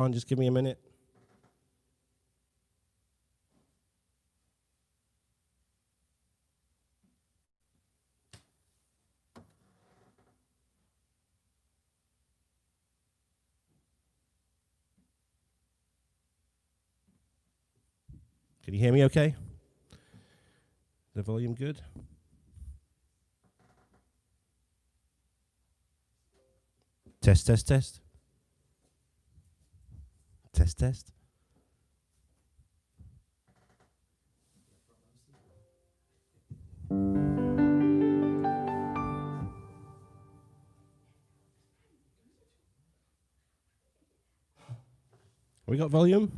on, just give me a minute. Can you hear me okay? The volume good? Test, test, test. Test, test. We got volume?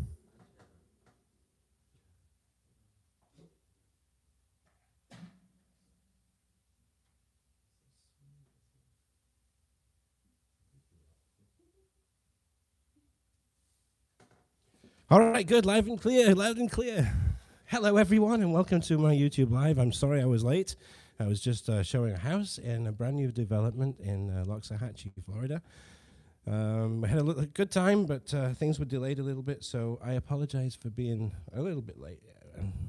All right, good, live and clear, loud and clear. Hello, everyone, and welcome to my YouTube Live. I'm sorry I was late. I was just showing a house in a brand new development in Loxahatchee, Florida. I had a good time, but things were delayed a little bit, so I apologize for being a little bit late.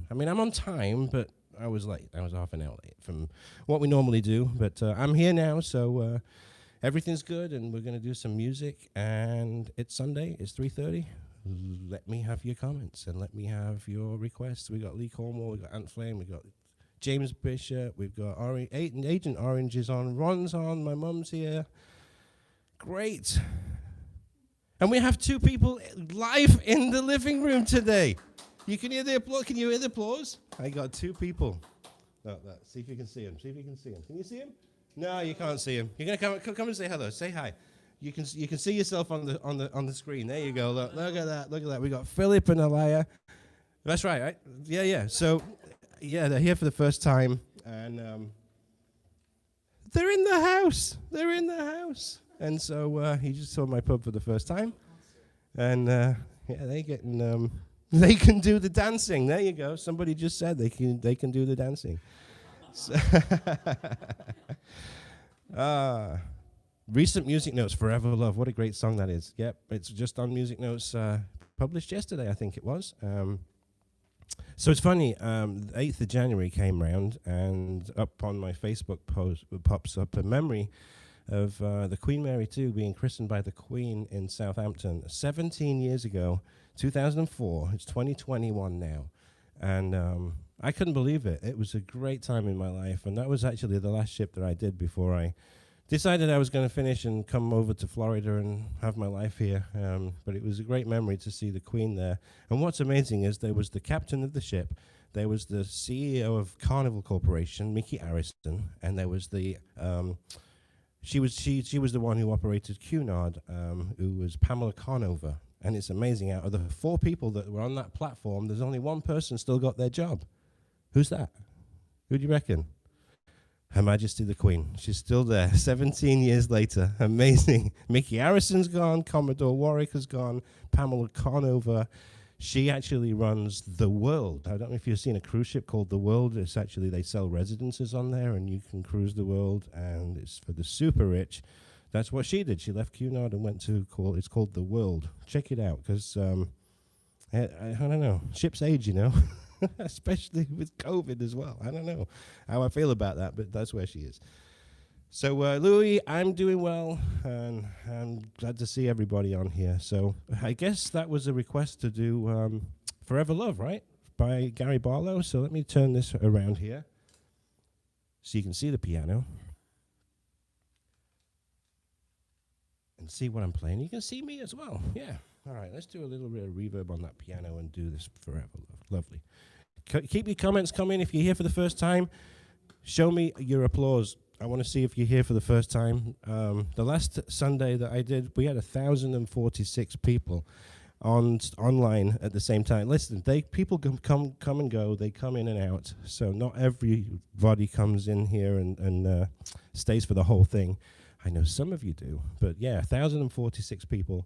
I mean, I'm on time, but I was late. I was half an hour late from what we normally do, but I'm here now, so everything's good, and we're going to do some music, and it's Sunday. It's 3:30. Let me have your comments and let me have your requests. We got Lee Cornwall, we got Ant Flame, we got James Bishop, we've got Agent Orange is on, Ron's on, my mum's here. Great. And we have two people live in the living room today. You can hear the applause. Can you hear the applause? I got two people. See if you can see him. See if you can see him. Can you see him? No, you can't see him. You're gonna come and say hello. Say hi. You can see yourself on the screen. There you go. Look at that. Look at that. We got Philip and Alaya. That's right? Yeah. So, yeah, they're here for the first time, and they're in the house. And so he just saw my pub for the first time, and yeah, they can do the dancing. There you go. Somebody just said they can do the dancing. So recent music notes, Forever Love. What a great song that is. Yep, it's just on Music Notes, published yesterday, I think it was. So it's funny, 8th of January came round, and up on my Facebook post pops up a memory of the Queen Mary 2 being christened by the Queen in Southampton 17 years ago, 2004. It's 2021 now. And I couldn't believe it. It was a great time in my life, and that was actually the last ship that I did before I decided I was going to finish and come over to Florida and have my life here. But it was a great memory to see the Queen there. And what's amazing is there was the captain of the ship, there was the CEO of Carnival Corporation, Mickey Arison, and there was the she was the one who operated Cunard, who was Pamela Conover. And it's amazing, out of the 4 people that were on that platform, there's only one person still got their job. Who's that? Who do you reckon? Her Majesty the Queen. She's still there 17 years later. Amazing. Mickey Harrison's gone. Commodore Warwick has gone. Pamela Conover. She actually runs The World. I don't know if you've seen a cruise ship called The World. It's actually, they sell residences on there, and you can cruise the world, and it's for the super rich. That's what she did. She left Cunard and went to it's called The World. Check it out, because, I don't know, ships age, you know. Especially with COVID as well. I don't know how I feel about that, but that's where she is. So, Louis, I'm doing well, and I'm glad to see everybody on here. So, I guess that was a request to do Forever Love, right? By Gary Barlow. So, let me turn this around here so you can see the piano and see what I'm playing. You can see me as well. Yeah. All right, let's do a little bit of reverb on that piano and do this Forever Love. Lovely. Keep your comments coming. If you're here for the first time, show me your applause. I want to see if you're here for the first time. The last Sunday that I did, we had 1,046 people online at the same time. Listen, people come and go. They come in and out. So not everybody comes in here and stays for the whole thing. I know some of you do, but yeah, 1,046 people.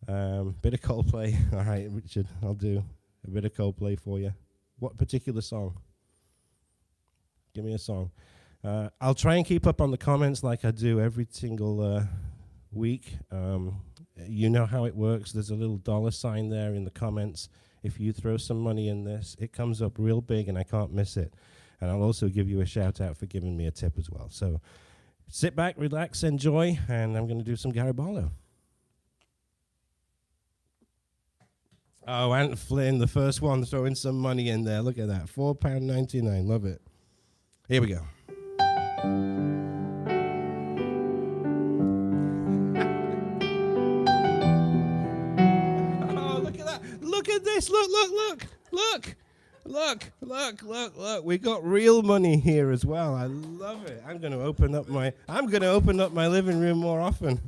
Bit of Coldplay. All right, Richard, I'll do a bit of Coldplay for you. What particular song? Give me a song. I'll try and keep up on the comments like I do every single week. You know how it works. There's a little $ there in the comments. If you throw some money in this, it comes up real big and I can't miss it. And I'll also give you a shout out for giving me a tip as well. So sit back, relax, enjoy, and I'm going to do some Gary Barlow. Oh, Ant Flynn, the first one throwing some money in there. Look at that, £4.99. Love it. Here we go. Oh, look at that. Look at this. Look. We got real money here as well. I love it. I'm going to open up my living room more often.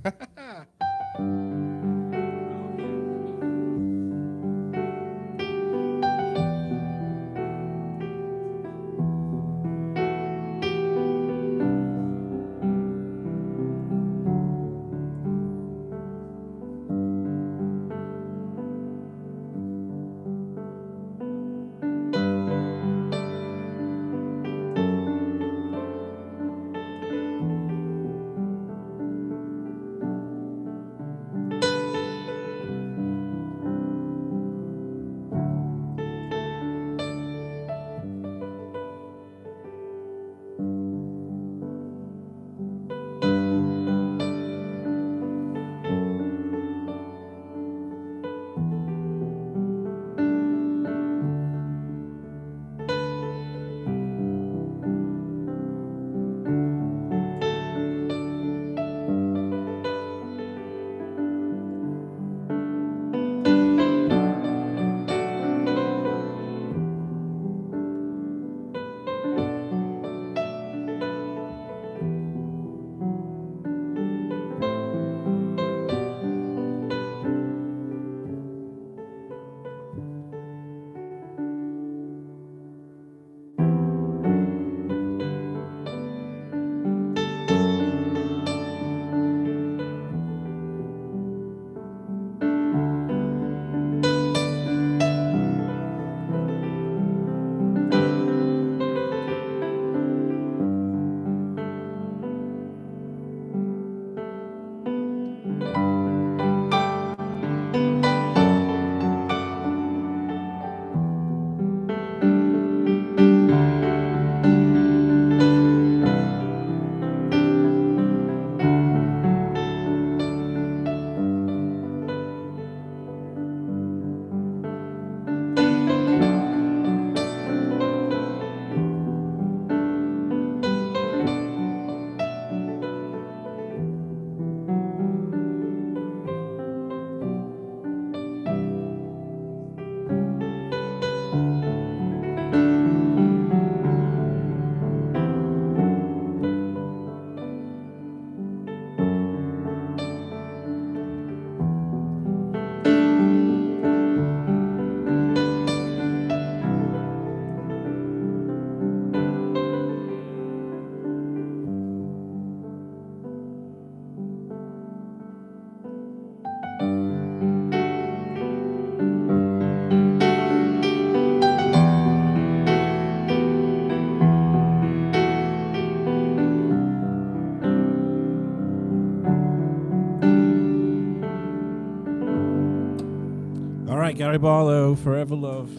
All right, Gary Barlow, Forever Love.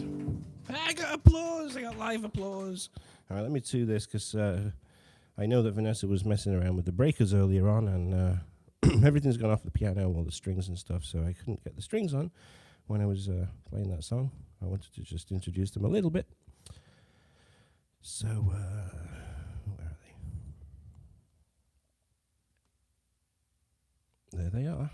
I got applause. I got live applause. All right, let me do this because I know that Vanessa was messing around with the breakers earlier on, and everything's gone off the piano, all the strings and stuff, so I couldn't get the strings on when I was playing that song. I wanted to just introduce them a little bit. So, where are they? There they are.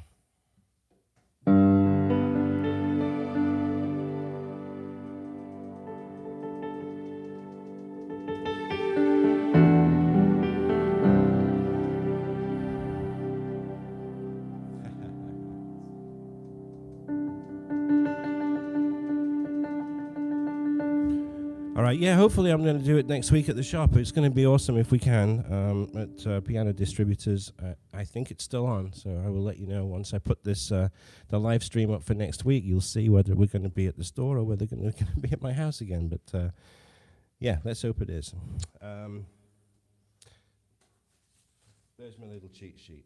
All right, yeah, hopefully I'm going to do it next week at the shop. It's going to be awesome if we can at Piano Distributors. I think it's still on, so I will let you know once I put this the live stream up for next week. You'll see whether we're going to be at the store or whether we're going to be at my house again. But yeah, let's hope it is. There's my little cheat sheet.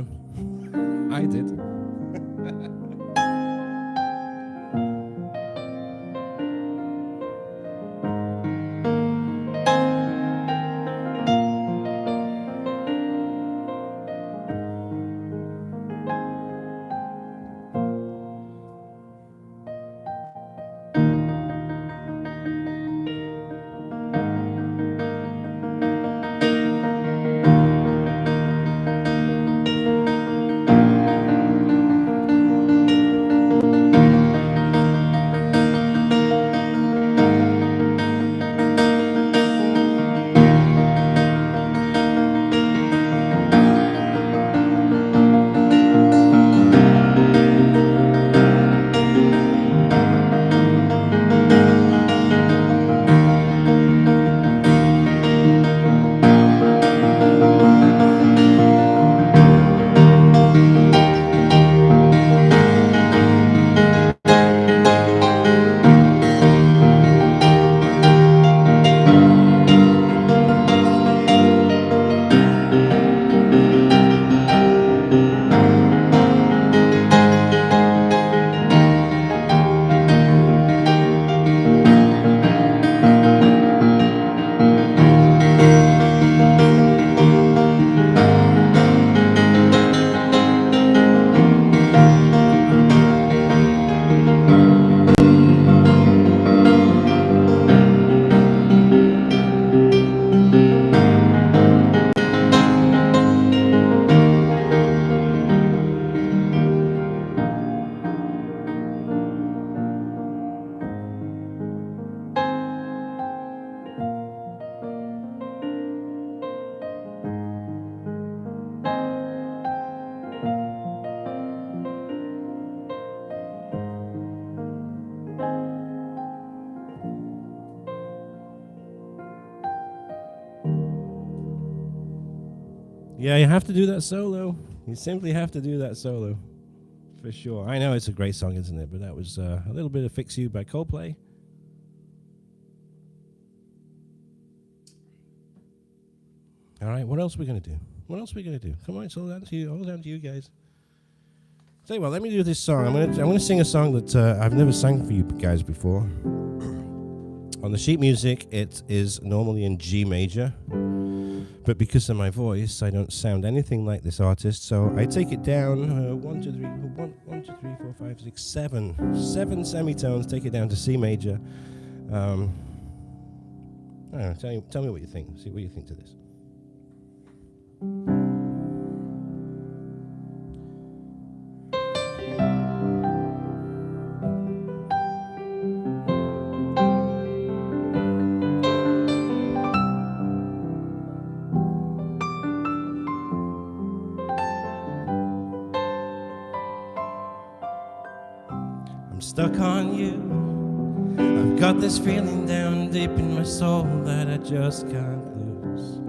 one. I did. Yeah, you have to do that solo. You simply have to do that solo. For sure. I know it's a great song, isn't it? But that was a little bit of Fix You by Coldplay. All right, what else are we going to do? What else are we going to do? Come on, it's all down to you guys. Tell you what, let me do this song. I'm gonna sing a song that I've never sang for you guys before. On the sheet music, it is normally in G major. But because of my voice, I don't sound anything like this artist, so I take it down 1, 2, 3, 4, 5, 6, 7 semitones, take it down to C major. I don't know, tell me what you think. See what you think to this. I'm stuck on you. I've got this feeling down deep in my soul that I just can't lose.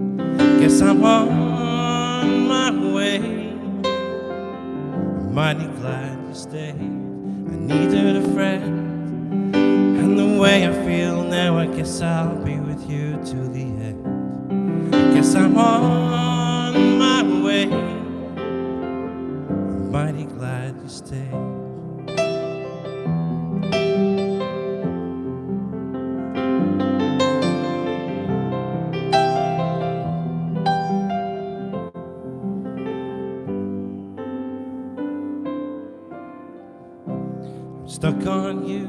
Guess I'm on my way. I'm mighty glad you stayed. I needed a friend, and the way I feel now, I guess I'll be with you to the end. I guess I'm on my way. I'm mighty glad you stayed. Stuck on you.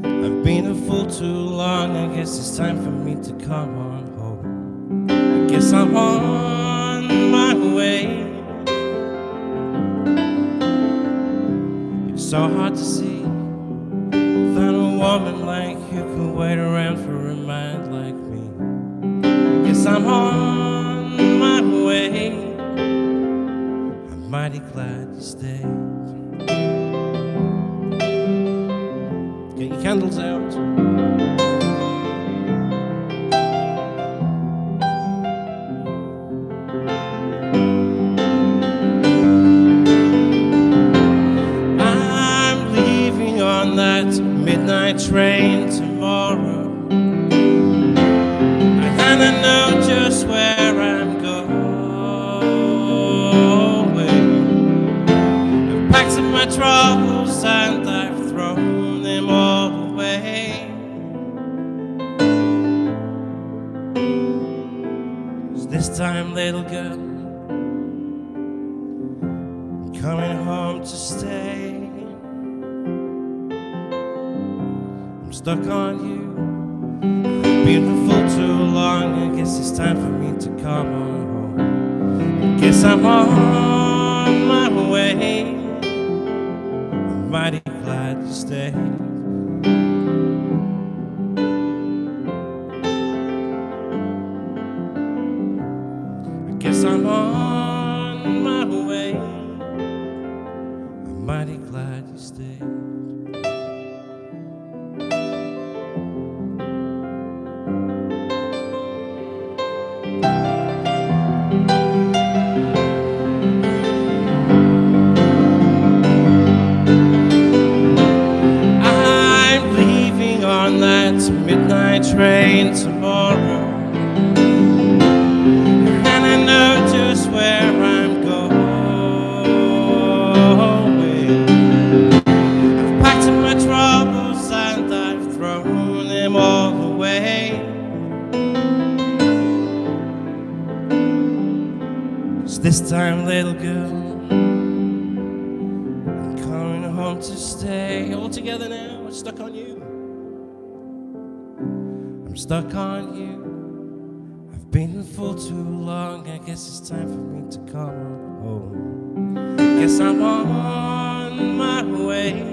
I've been a fool too long. I guess it's time for me to come on home. I guess I'm on my way. It's so hard to see that a woman like you can wait around for a man like me. I guess I'm on my way. I'm mighty glad you stayed. Get your candles out. I'm leaving on that midnight train tomorrow. I kinda know just where I'm going. time, little girl, coming home to stay. I'm stuck on you, been for too long. I guess it's time for me to come on home. I guess I'm on my way. I'm mighty glad you stayed. I guess I'm on my way. I'm mighty glad you stayed. Midnight train tomorrow, and I know just where I'm going. I've packed up my troubles and I've thrown them all away. 'Cause this time, little girl, I'm coming home to stay. All together now, we're stuck on you. I'm stuck on you. I've been for too long. I guess it's time for me to come home. Guess I'm on my way.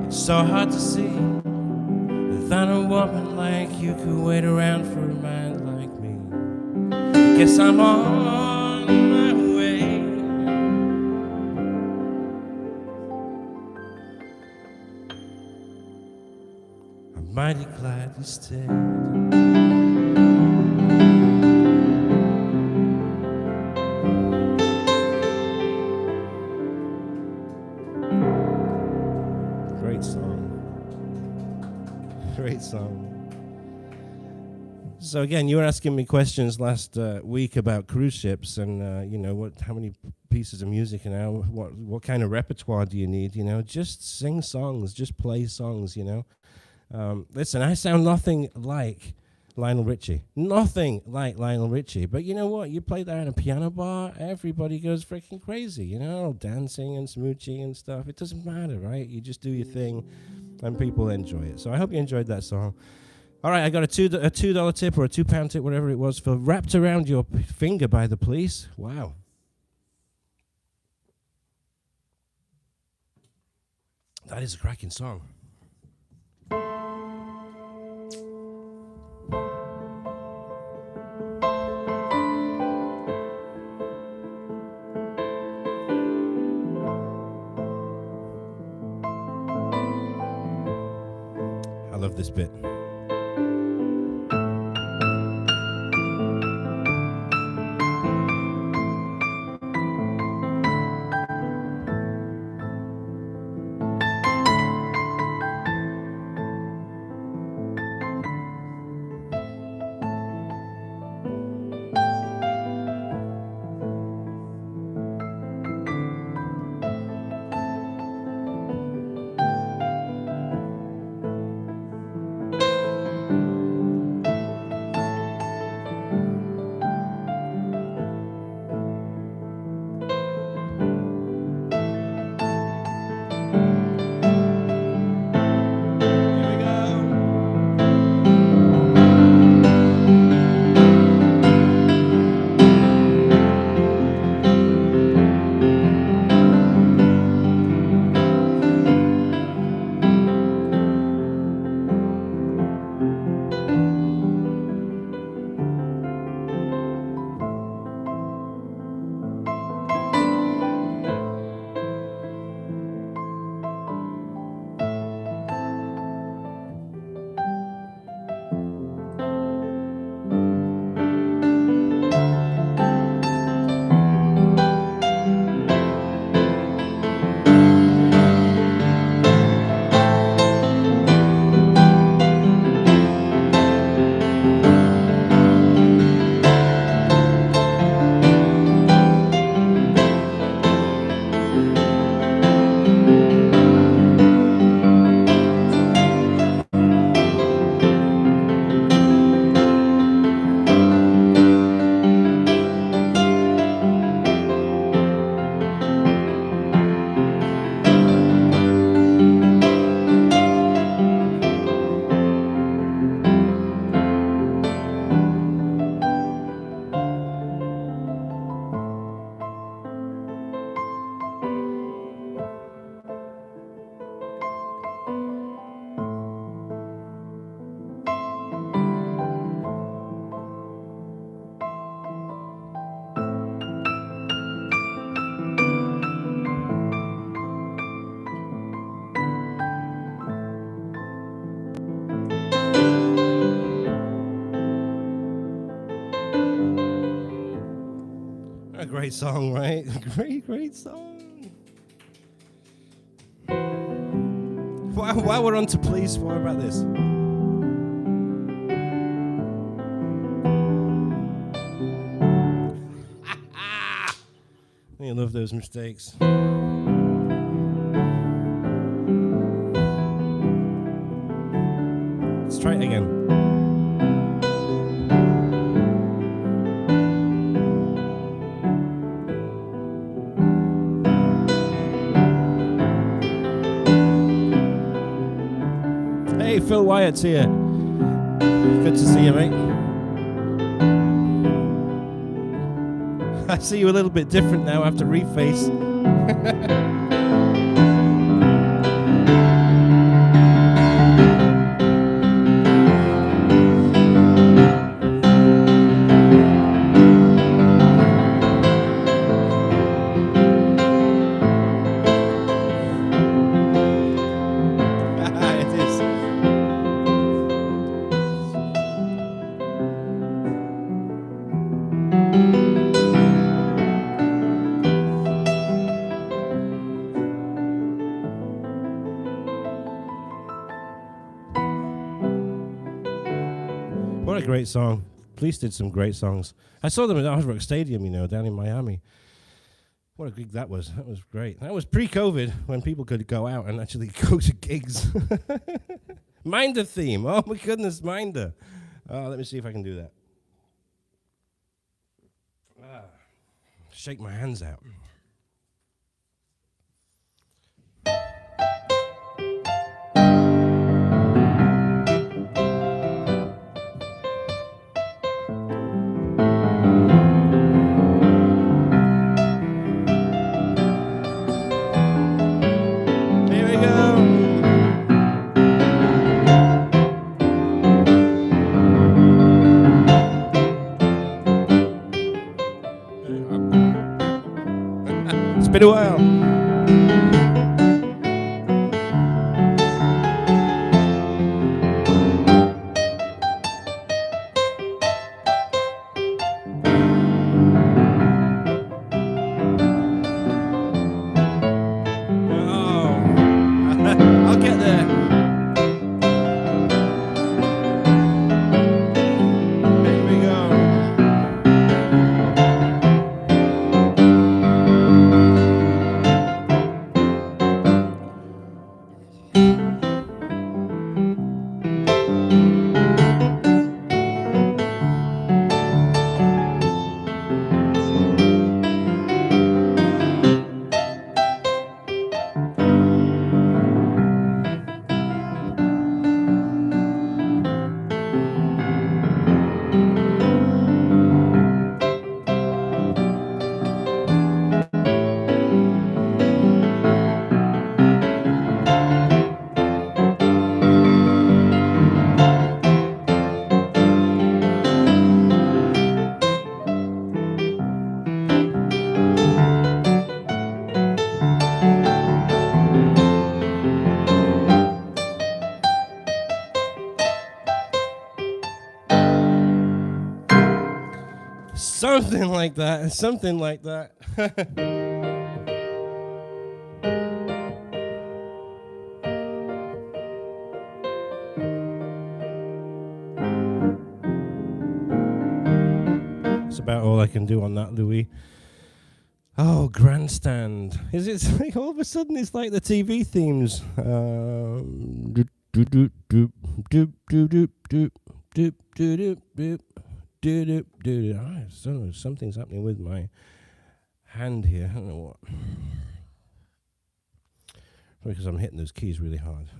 It's so hard to see that a woman like you could wait around for a man like me. Guess I'm on my way. Mighty glad you stayed. Great song. Great song. So again, you were asking me questions last week about cruise ships, and you know, how many pieces of music, and what kind of repertoire do you need? You know, just sing songs, just play songs. You know. Listen, I sound nothing like Lionel Richie. Nothing like Lionel Richie. But you know what? You play that in a piano bar, everybody goes freaking crazy, you know, dancing and smooching and stuff. It doesn't matter, right? You just do your thing and people enjoy it. So I hope you enjoyed that song. All right, I got a $2 tip or a £2 tip, whatever it was, for Wrapped Around Your Finger by The Police. Wow. That is a cracking song. I love this bit. a great song, right? Great song. While we're on to Please, what about this? I love those mistakes. Let's try it again. Hey, Phil Wyatt's here. Good to see you, mate. I see you a little bit different now after Reface. What a great song. Police did some great songs. I saw them at Hard Rock Stadium, down in Miami. What a gig that was. That was great. That was pre-COVID when people could go out and actually go to gigs. Minder theme. Oh, my goodness, Minder. Let me see if I can do that. Shake my hands out. It's been a while. I'll get there. Here we go. Something like that. Something like that. That's about all I can do on that, Louis. Oh, grandstand. Is it like all of a sudden it's like the TV themes? Doop doop doop doop doop doop doop doop doop. So something's happening with my hand here. I don't know what. Because I'm hitting those keys really hard.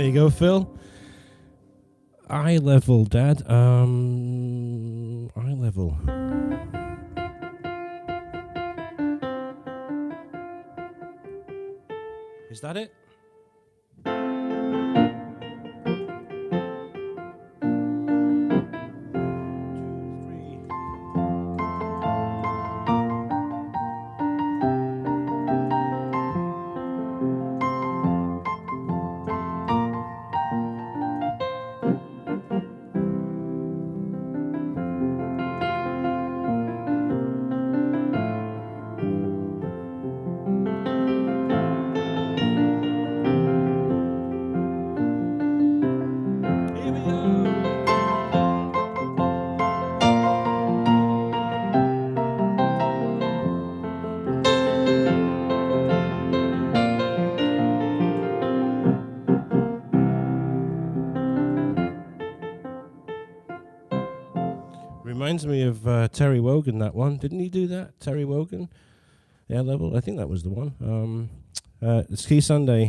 you go, Phil. Eye level, Dad. Eye level. Is that it? Reminds me of Terry Wogan, that one. Didn't he do that? Terry Wogan? Yeah, level. I think that was the one. Ski Sunday.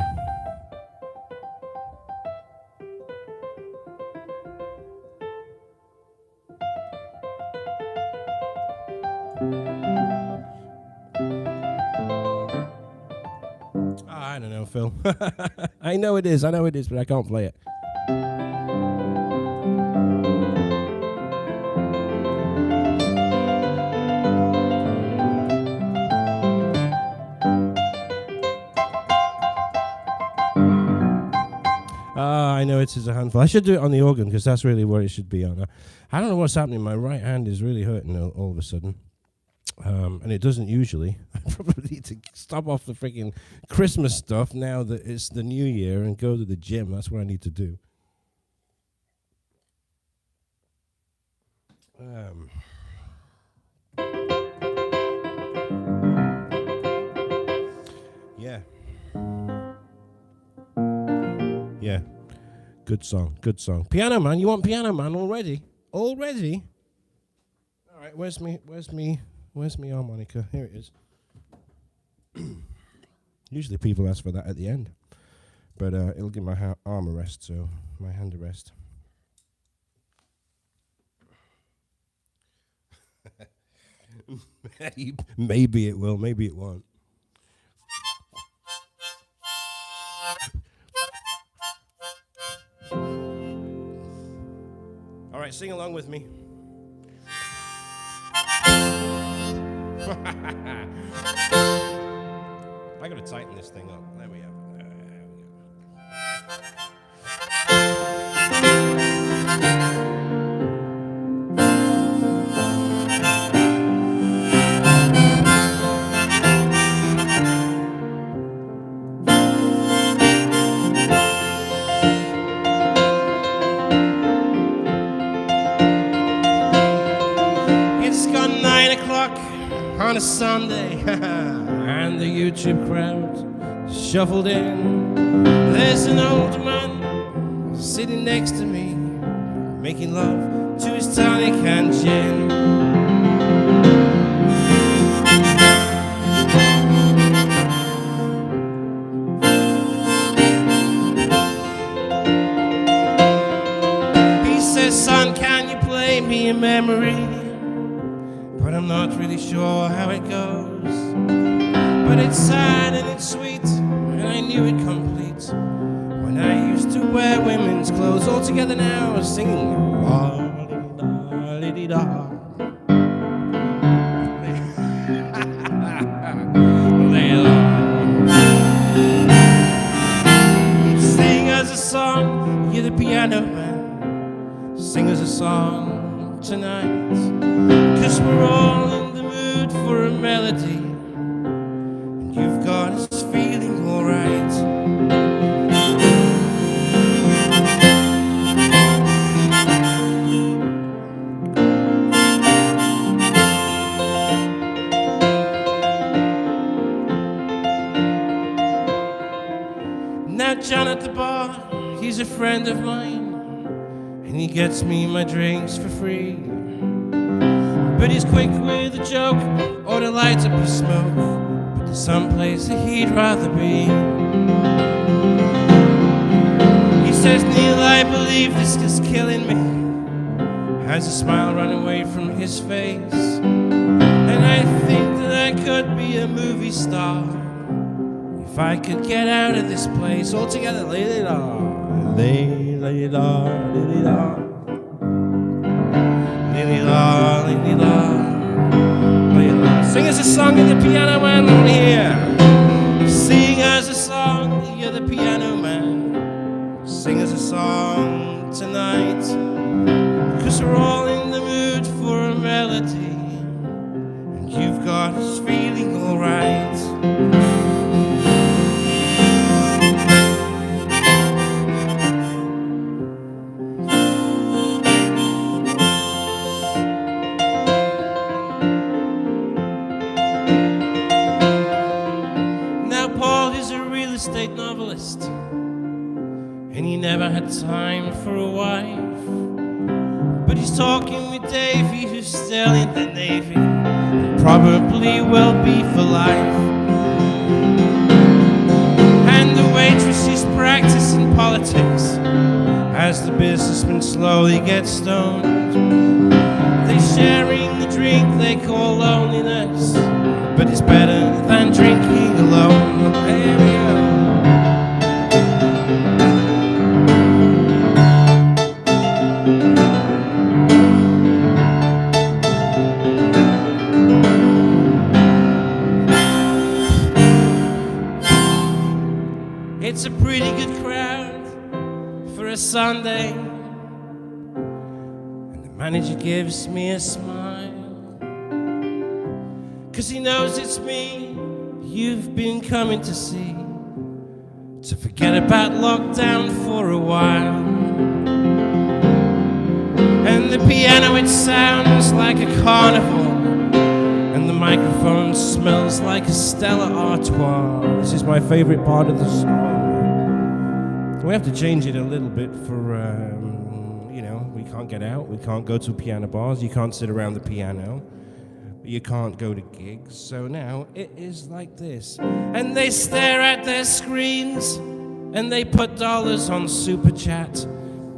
I don't know, Phil. I know it is, but I can't play it. I know it is a handful. I should do it on the organ because that's really where it should be on. I don't know what's happening. My right hand is really hurting all of a sudden. And it doesn't usually. I probably need to stop off the freaking Christmas stuff now that it's the new year and go to the gym. That's what I need to do. Yeah. Yeah. Good song. Piano Man, you want Piano Man already? Already? All right, where's me harmonica? Here it is. Usually people ask for that at the end. But it'll give my arm a rest, so my hand a rest. Maybe it will, maybe it won't. All right, sing along with me. I gotta tighten this thing up. There we go. It's gone 9 o'clock on a Sunday, and the YouTube crowd shuffled in. There's an old man sitting next to me, making love to his tonic and gin. He says, son, can you play me a memory? But I'm not really sure how it goes. But it's sad and it's sweet, and I knew it complete when I used to wear women's clothes. All together now, singing la-di-da-li-di-da. Sing us a song, you're the piano man. Sing us a song tonight, 'cause we're all in the mood for a melody, and you've got us feeling alright. Now John at the bar, he's a friend of mine, and he gets me my drinks for free. But he's quick with a joke or to light up a smoke, but there's some place that he'd rather be. He says, Neil, I believe this is killing me. Has a smile run away from his face. And I think that I could be a movie star if I could get out of this place. All together, lay-lay-la, lay-lay-la, lay-lay-la, lay-lay-la, lay-lay-la, lay-lay-la. Sing us a song in the piano man here. Sing us a song, you're the piano man. Sing us a song tonight, 'cause we're all in the mood for a melody, and you've got us feeling alright. Now Paul is a real estate novelist, and he never had time for a wife. But he's talking with Davey, who's still in the Navy, and probably will be for life. And the waitress is practicing politics as the businessman slowly gets stoned. They're sharing the drink they call loneliness, but it's better than drinking alone. Here we go. It's a pretty good crowd for a Sunday, and the manager gives me a smile, 'cause he knows it's me you've been coming to see, to forget about lockdown for a while. And the piano, it sounds like a carnival, and the microphone smells like a Stella Artois. This is my favorite part of the song. We have to change it a little bit for, we can't get out, we can't go to piano bars, you can't sit around the piano, you can't go to gigs. So now it is like this. And they stare at their screens, and they put dollars on Super Chat.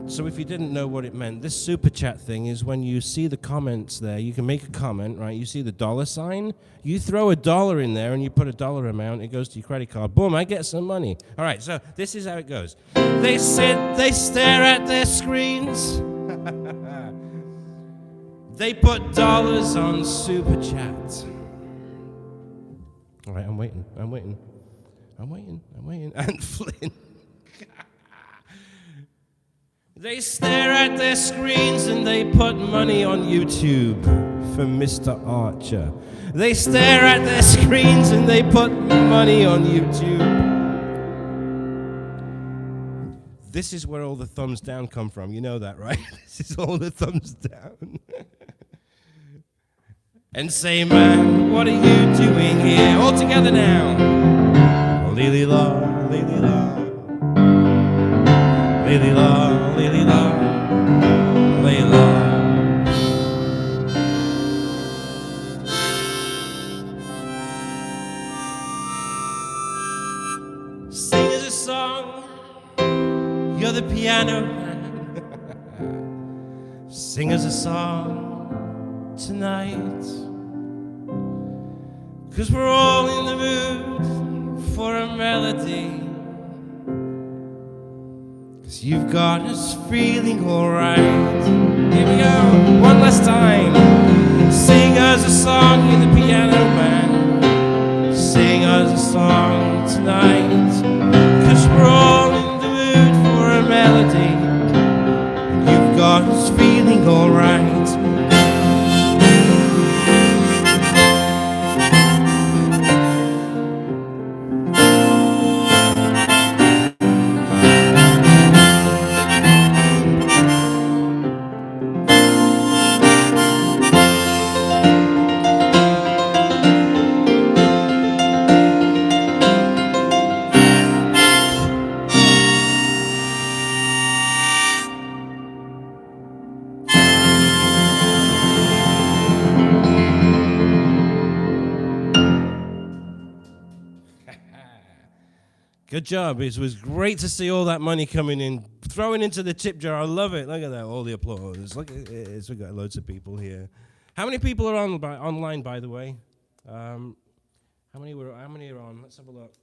So if you didn't know what it meant, this Super Chat thing is when you see the comments there, you can make a comment, right? You see the dollar sign, you throw $1 in there and you put a dollar amount, it goes to your credit card. Boom, I get some money. All right, so this is how it goes. They stare at their screens. They put dollars on Super Chat. All right, I'm waiting. And Flynn. They stare at their screens and they put money on YouTube for Mr. Archer. They stare at their screens and they put money on YouTube. This is where all the thumbs down come from. You know that, right? This is all the thumbs down. And say, man, what are you doing here? All together now. Lily-la, lily-la. Lily-la, lily-la, lily-la. Sing us a song, you're the piano man. Sing us a song tonight, 'cause we're all in the mood for a melody. You've got us feeling alright. Here we go, one last time. Sing us a song, you're the piano man. Sing us a song tonight, 'cause we're all in the mood for a melody. You've got us feeling alright. Good job. It was great to see all that money coming in, throwing into the tip jar. I love it. Look at that, all the applause. Look at it. We've got loads of people here. How many people are online, by the way? How many are on? Let's have a look.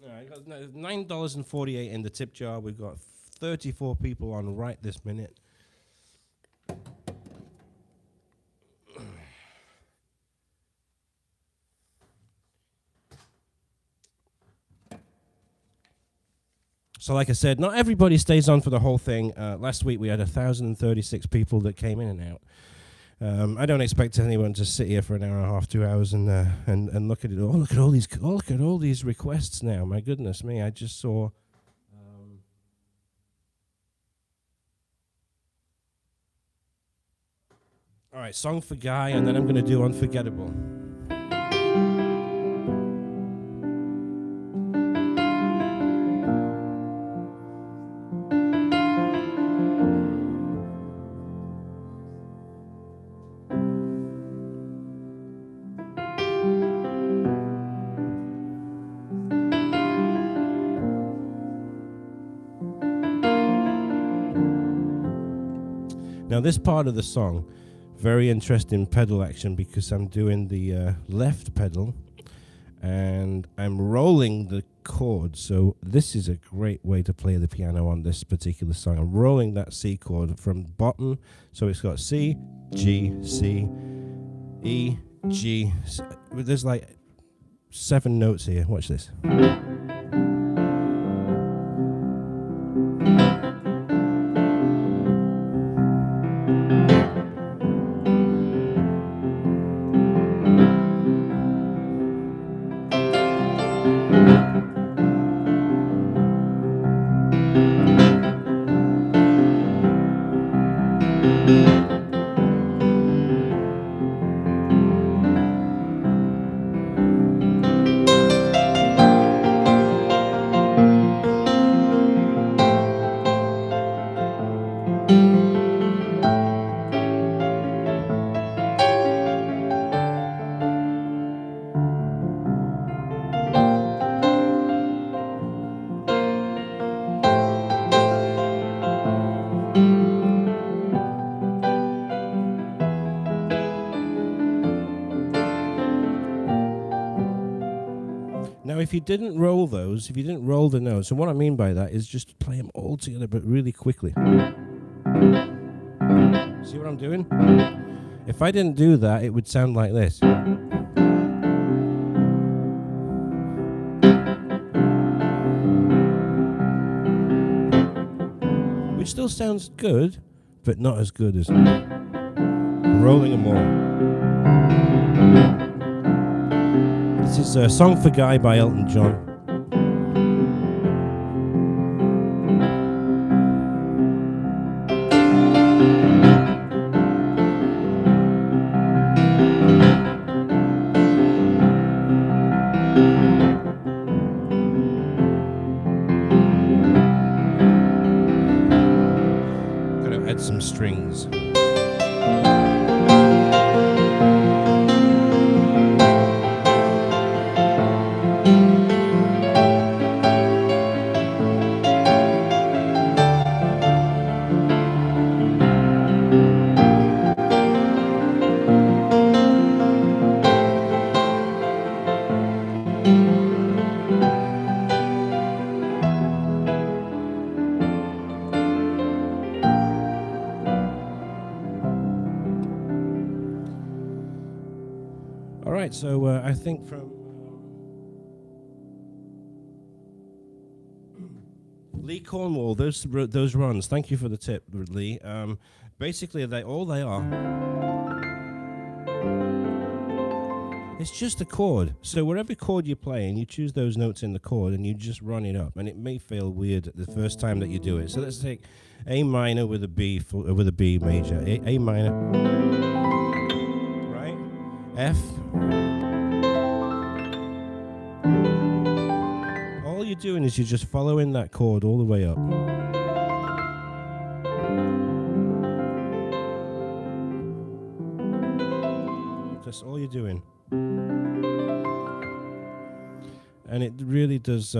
All right, got $9.48 in the tip jar. We've got 34 people on right this minute. So like I said, not everybody stays on for the whole thing. Last week we had 1,036 people that came in and out. I don't expect anyone to sit here for an hour and a half, 2 hours, and look at it all. Look at all these requests now. My goodness me! I just saw. All right, song for Guy, and then I'm going to do Unforgettable. Now this part of the song, very interesting pedal action because I'm doing the left pedal and I'm rolling the chord. So this is a great way to play the piano on this particular song. I'm rolling that C chord from bottom. So it's got C, G, C, E, G. There's like 7 notes here. Watch this. Now, if you didn't roll those, if you didn't roll the notes, and what I mean by that is just play them all together, but really quickly. See what I'm doing? If I didn't do that, it would sound like this. Which still sounds good, but not as good as rolling them all. This is a Song for Guy by Elton John. Gotta add some strings. All right, so I think from Lee Cornwall, those runs. Thank you for the tip, Lee. Basically, all they are. It's just a chord. So wherever chord you're playing, you choose those notes in the chord and you just run it up. And it may feel weird the first time that you do it. So let's take A minor with a B with a B major. A minor. Right? F. All you're doing is you're just following that chord all the way up. That's all you're doing. And it really does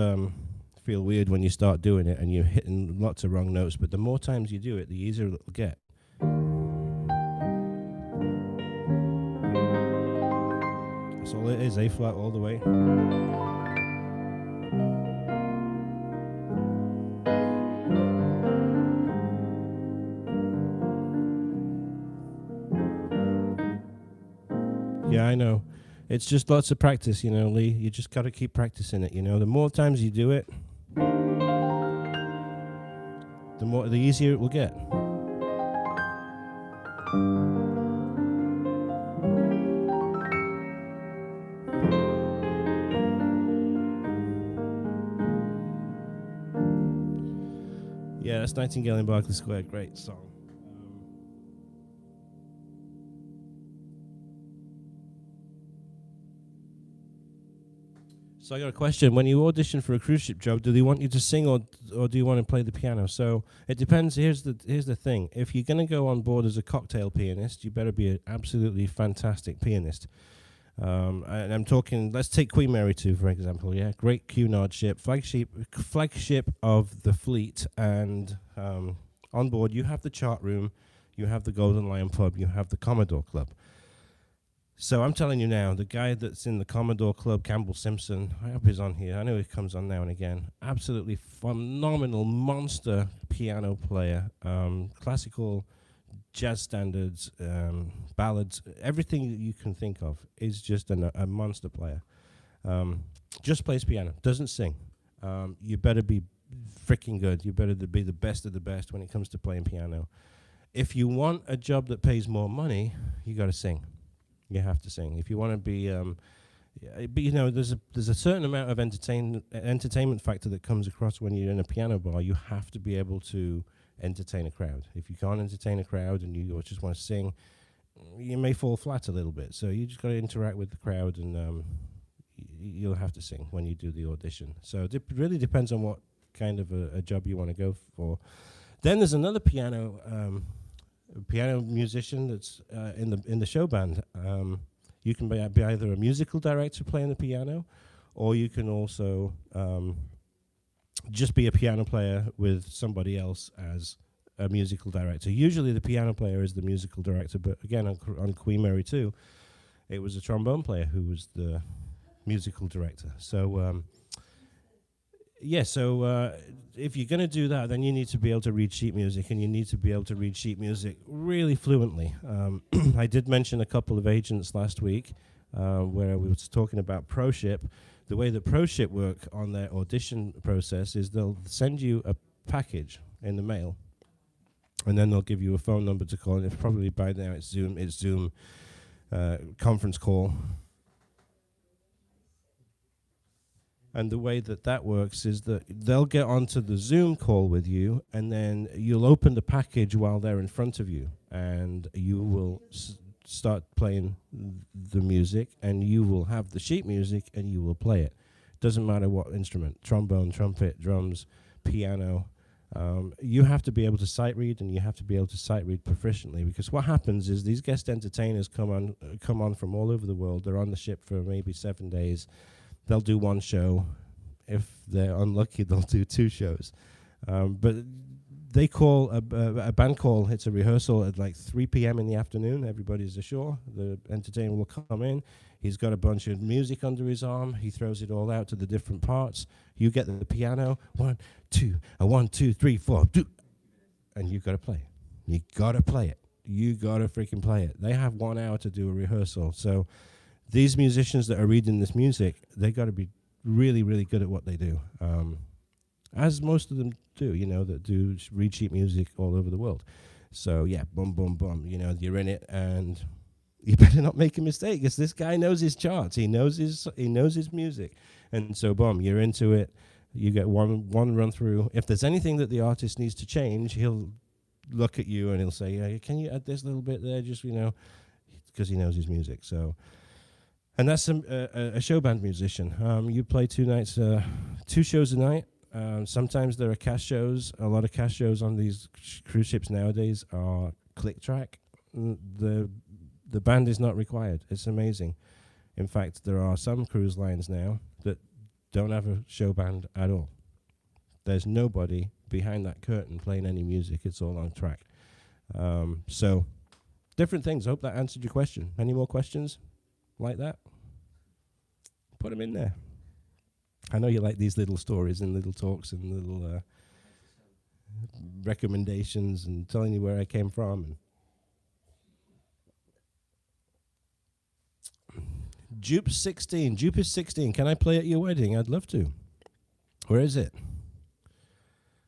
feel weird when you start doing it and you're hitting lots of wrong notes, but the more times you do it, the easier it'll get. That's all it is, A flat all the way. Yeah, I know. It's just lots of practice, you know, Lee. You just got to keep practicing it, you know. The more times you do it, the easier it will get. Yeah, that's Nightingale in Berkeley Square. Great song. So I got a question. When you audition for a cruise ship job, do they want you to sing or do you want to play the piano? So it depends. Here's the thing. If you're going to go on board as a cocktail pianist, you better be an absolutely fantastic pianist. And I'm talking, let's take Queen Mary 2, for example. Yeah, great Cunard ship, flagship of the fleet. And on board, you have the chart room, you have the Golden Lion pub, you have the Commodore Club. So I'm telling you now, the guy that's in the Commodore Club, Campbell Simpson, I hope he's on here. I know he comes on now and again. Absolutely phenomenal monster piano player. Classical, jazz standards, ballads, everything that you can think of is just a monster player. Just plays piano, doesn't sing. You better be freaking good. You better be the best of the best when it comes to playing piano. If you want a job that pays more money, you got to sing. You have to sing. If you want to be, but you know, there's a certain amount of entertainment factor that comes across when you're in a piano bar. You have to be able to entertain a crowd. If you can't entertain a crowd and you just want to sing, you may fall flat a little bit. So you just got to interact with the crowd, and you'll have to sing when you do the audition. So it really depends on what kind of a job you want to go for. Then there's another piano musician that's in the show band. You can be either a musical director playing the piano, or you can also just be a piano player with somebody else as a musical director. Usually the piano player is the musical director, but again, on Queen Mary 2, it was a trombone player who was the musical director. So if you're going to do that, then you need to be able to read sheet music, and you need to be able to read sheet music really fluently. I did mention a couple of agents last week where we were talking about ProShip. The way that ProShip work on their audition process is they'll send you a package in the mail, and then they'll give you a phone number to call. And if probably by now it's Zoom conference call. And the way that works is that they'll get onto the Zoom call with you, and then you'll open the package while they're in front of you, and you will start playing the music, and you will have the sheet music, and you will play it. Doesn't matter what instrument, trombone, trumpet, drums, piano. You have to be able to sight read, and you have to be able to sight read proficiently, because what happens is these guest entertainers come on from all over the world. They're on the ship for maybe 7 days. They'll do one show. If they're unlucky, they'll do 2 shows. But they call a band call. It's a rehearsal at like 3 p.m. in the afternoon. Everybody's ashore. The entertainer will come in. He's got a bunch of music under his arm. He throws it all out to the different parts. You get the piano. 1, 2, 1, 2, 3, 4. Do. And you've got to play. You got to play it. You got to freaking play it. They have 1 hour to do a rehearsal. So these musicians that are reading this music, they got to be really, really good at what they do, as most of them do, you know, that do read sheet music all over the world. So, yeah, boom, boom, boom, you know, you're in it, and you better not make a mistake, because this guy knows his charts. He knows his music. And so, boom, you're into it. You get one run through. If there's anything that the artist needs to change, he'll look at you and he'll say, yeah, can you add this little bit there, just, you know, because he knows his music. So... And that's a show band musician. You play 2 nights, 2 shows a night. Sometimes there are cast shows. A lot of cast shows on these cruise ships nowadays are click track. The band is not required. It's amazing. In fact, there are some cruise lines now that don't have a show band at all. There's nobody behind that curtain playing any music. It's all on track. So different things. I hope that answered your question. Any more questions like that? Put them in there. I know you like these little stories and little talks and little recommendations and telling you where I came from. Jupe 16. Jupe is 16. Can I play at your wedding? I'd love to. Where is it?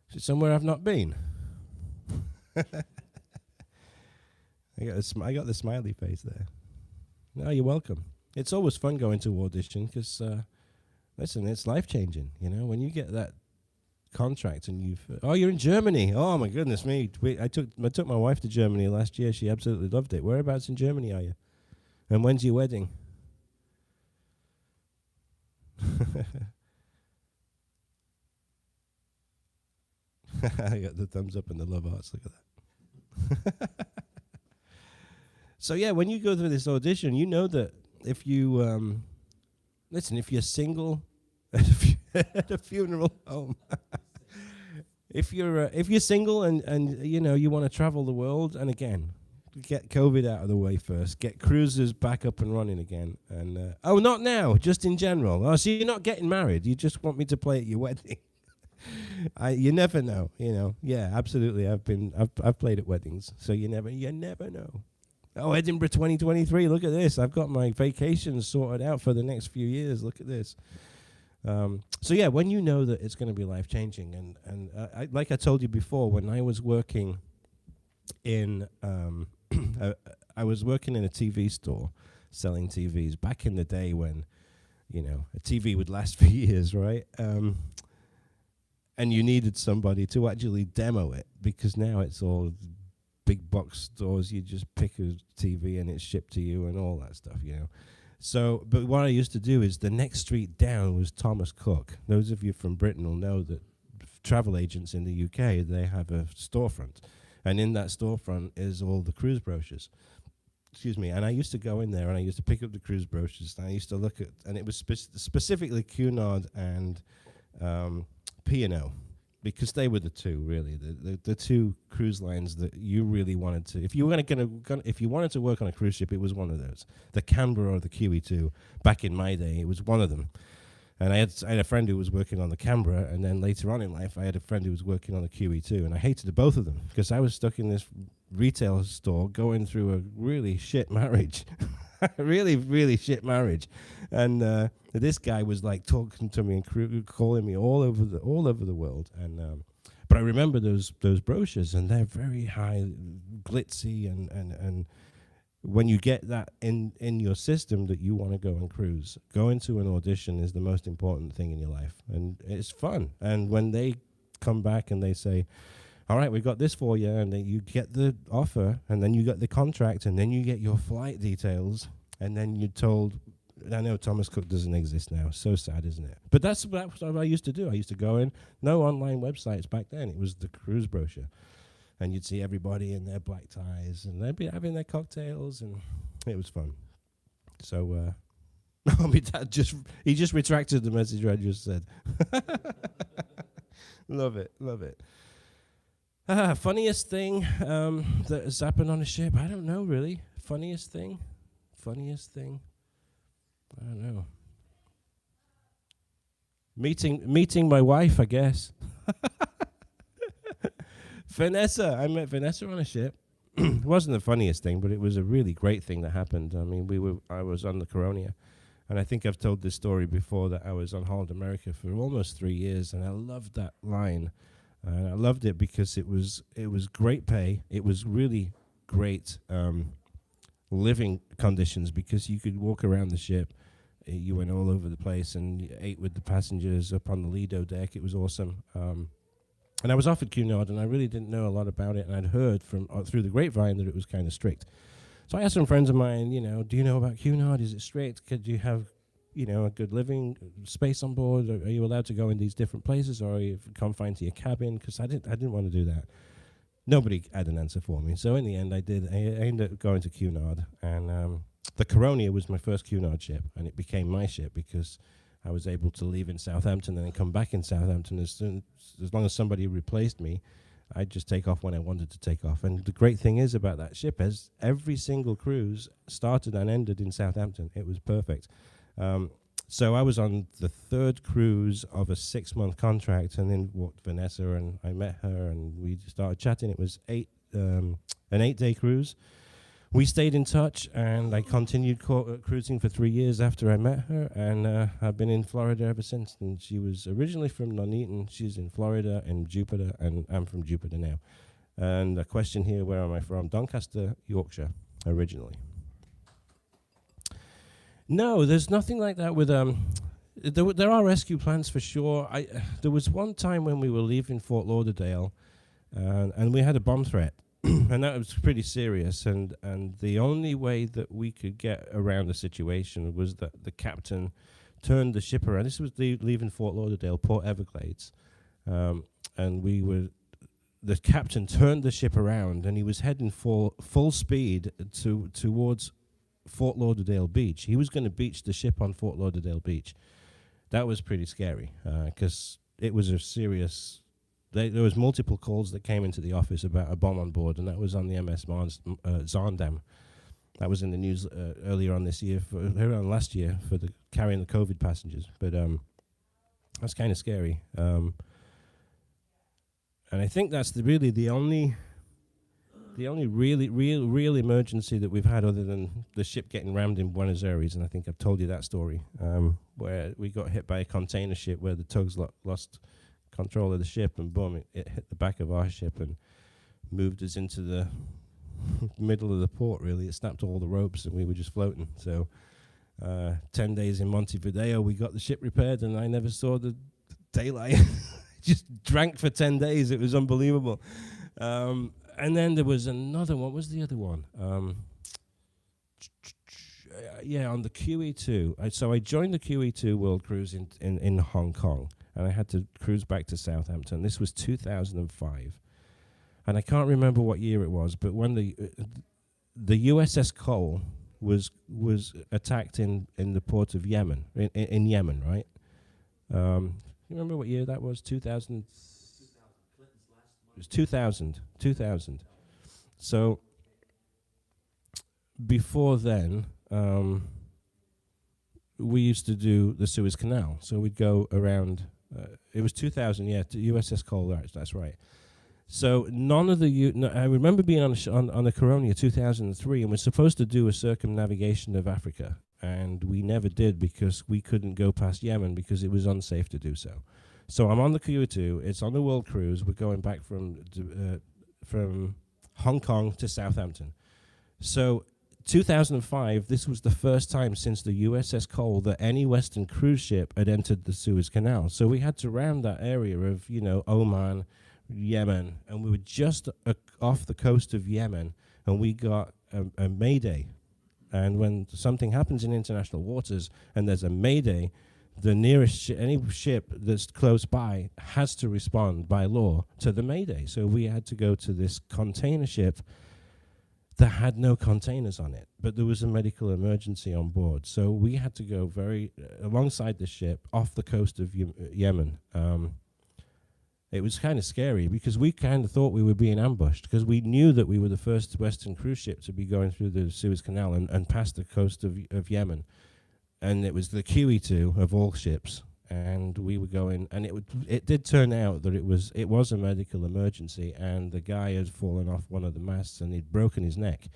Is it somewhere I've not been? I got the smiley face there. No, you're welcome. It's always fun going to audition because, listen, it's life-changing. You know, when you get that contract and you're in Germany. Oh, my goodness me. I took my wife to Germany last year. She absolutely loved it. Whereabouts in Germany are you? And when's your wedding? I got the thumbs up and the love hearts. Look at that. So yeah, when you go through this audition, you know that if you listen, if you're single at a funeral home, if you're single and you know you want to travel the world, and again, get COVID out of the way first, get cruises back up and running again, and not now, just in general. Oh, so you're not getting married? You just want me to play at your wedding? You never know, you know. Yeah, absolutely. I've played at weddings, so you never know. Oh, Edinburgh 2023. Look at this. I've got my vacations sorted out for the next few years. Look at this. So yeah, when you know that it's going to be life changing, and like I told you before, when I was working in I was working in a TV store selling TVs back in the day when, you know, a TV would last for years, right? And you needed somebody to actually demo it, because now it's all big box stores. You just pick a TV and it's shipped to you and all that stuff, you know. So, but what I used to do is the next street down was Thomas Cook. Those of you from Britain will know that travel agents in the UK, they have a storefront. And in that storefront is all the cruise brochures. Excuse me. And I used to go in there and I used to pick up the cruise brochures. And I used to look at, and it was specifically Cunard and P&O, because they were the two, really, the two cruise lines that you really wanted to. If you were if you wanted to work on a cruise ship, it was one of those. The Canberra or the QE2. Back in my day, it was one of them. And I had a friend who was working on the Canberra, and then later on in life, I had a friend who was working on the QE2, and I hated both of them because I was stuck in this retail store going through a really shit marriage. really, really shit marriage. And this guy was like talking to me and calling me all over the world. And but I remember those brochures, and they're very high, glitzy, and when you get that in your system that you want to go and cruise, going to an audition is the most important thing in your life, and it's fun. And when they come back and they say, all right, we've got this for you, and then you get the offer, and then you get the contract, and then you get your flight details, and then you're told, I know Thomas Cook doesn't exist now. So sad, isn't it? But that's what I used to do. I used to go in, no online websites back then. It was the cruise brochure. And you'd see everybody in their black ties, and they'd be having their cocktails, and it was fun. So, my dad just retracted the message I just said. Love it. Funniest thing that has happened on a ship? I don't know, really. Funniest thing? I don't know. Meeting my wife, I guess. Vanessa. I met Vanessa on a ship. It wasn't the funniest thing, but it was a really great thing that happened. I mean, I was on the Coronia, and I think I've told this story before, that I was on Holland America for almost 3 years, and I loved that line. And I loved it because it was great pay. It was really great living conditions, because you could walk around the ship. You went all over the place, and you ate with the passengers up on the Lido deck. It was awesome. And I was offered Cunard, and I really didn't know a lot about it, and I'd heard from through the grapevine that it was kind of strict. So I asked some friends of mine, do you know about Cunard? Is it strict? Could you have, a good living space on board? Are you allowed to go in these different places, or are you confined to your cabin? Because I didn't want to do that. Nobody had an answer for me. So in the end, I did. I ended up going to Cunard, and the Coronia was my first Cunard ship, and it became my ship because I was able to leave in Southampton and then come back in Southampton as long as somebody replaced me. I'd just take off when I wanted to take off. And the great thing is about that ship is every single cruise started and ended in Southampton. It was perfect. So I was on the third cruise of a 6-month contract, and then walked Vanessa, and I met her, and we started chatting. It was an 8-day cruise. We stayed in touch, and I continued cruising for 3 years after I met her, and I've been in Florida ever since. And she was originally from Nuneaton. She's in Florida, in Jupiter, and I'm from Jupiter now. And a question here, where am I from? Doncaster, Yorkshire, originally. No, there's nothing like that with there are rescue plans for sure. There was one time when we were leaving Fort Lauderdale, and we had a bomb threat, and that was pretty serious. And the only way that we could get around the situation was that the captain turned the ship around. This was leaving Fort Lauderdale, Port Everglades, and the captain turned the ship around, and he was heading full speed towards Fort Lauderdale Beach. He was going to beach the ship on Fort Lauderdale Beach. That was pretty scary because it was a serious. There was multiple calls that came into the office about a bomb on board, and that was on the MS Zaandam. That was in the news earlier on this year, around last year, for carrying the COVID passengers. But that's kind of scary. And I think that's really the only real emergency that we've had, other than the ship getting rammed in Buenos Aires. And I think I've told you that story, where we got hit by a container ship where the tugs lost control of the ship, and boom, it hit the back of our ship and moved us into the middle of the port, really. It snapped all the ropes, and we were just floating. So 10 days in Montevideo, we got the ship repaired, and I never saw the daylight. Just drank for 10 days. It was unbelievable. And then there was another one. What was the other one? On the QE2. So I joined the QE2 World Cruise in Hong Kong, and I had to cruise back to Southampton. This was 2005. And I can't remember what year it was, but when the USS Cole was attacked in the port of Yemen, in Yemen, right? You remember what year that was? 2000. It was 2000. So before then, we used to do the Suez Canal. So we'd go around. It was 2000, yeah, to USS Cole. That's right. So none of I remember being on the Coronia 2003, and we're supposed to do a circumnavigation of Africa, and we never did because we couldn't go past Yemen because it was unsafe to do so. So I'm on the QE2. It's on the World Cruise. We're going back from Hong Kong to Southampton. So 2005, this was the first time since the USS Cole that any Western cruise ship had entered the Suez Canal. So we had to round that area of, Oman, Yemen, and we were just off the coast of Yemen, and we got a mayday. And when something happens in international waters and there's a mayday, the nearest any ship that's close by has to respond by law to the mayday. So we had to go to this container ship that had no containers on it, but there was a medical emergency on board. So we had to go alongside the ship off the coast of Yemen. It was kind of scary because we kind of thought we were being ambushed, because we knew that we were the first Western cruise ship to be going through the Suez Canal and past the coast of Yemen. And it was the QE2 of all ships, and we were going, and it did turn out that it was a medical emergency, and the guy had fallen off one of the masts and he'd broken his neck,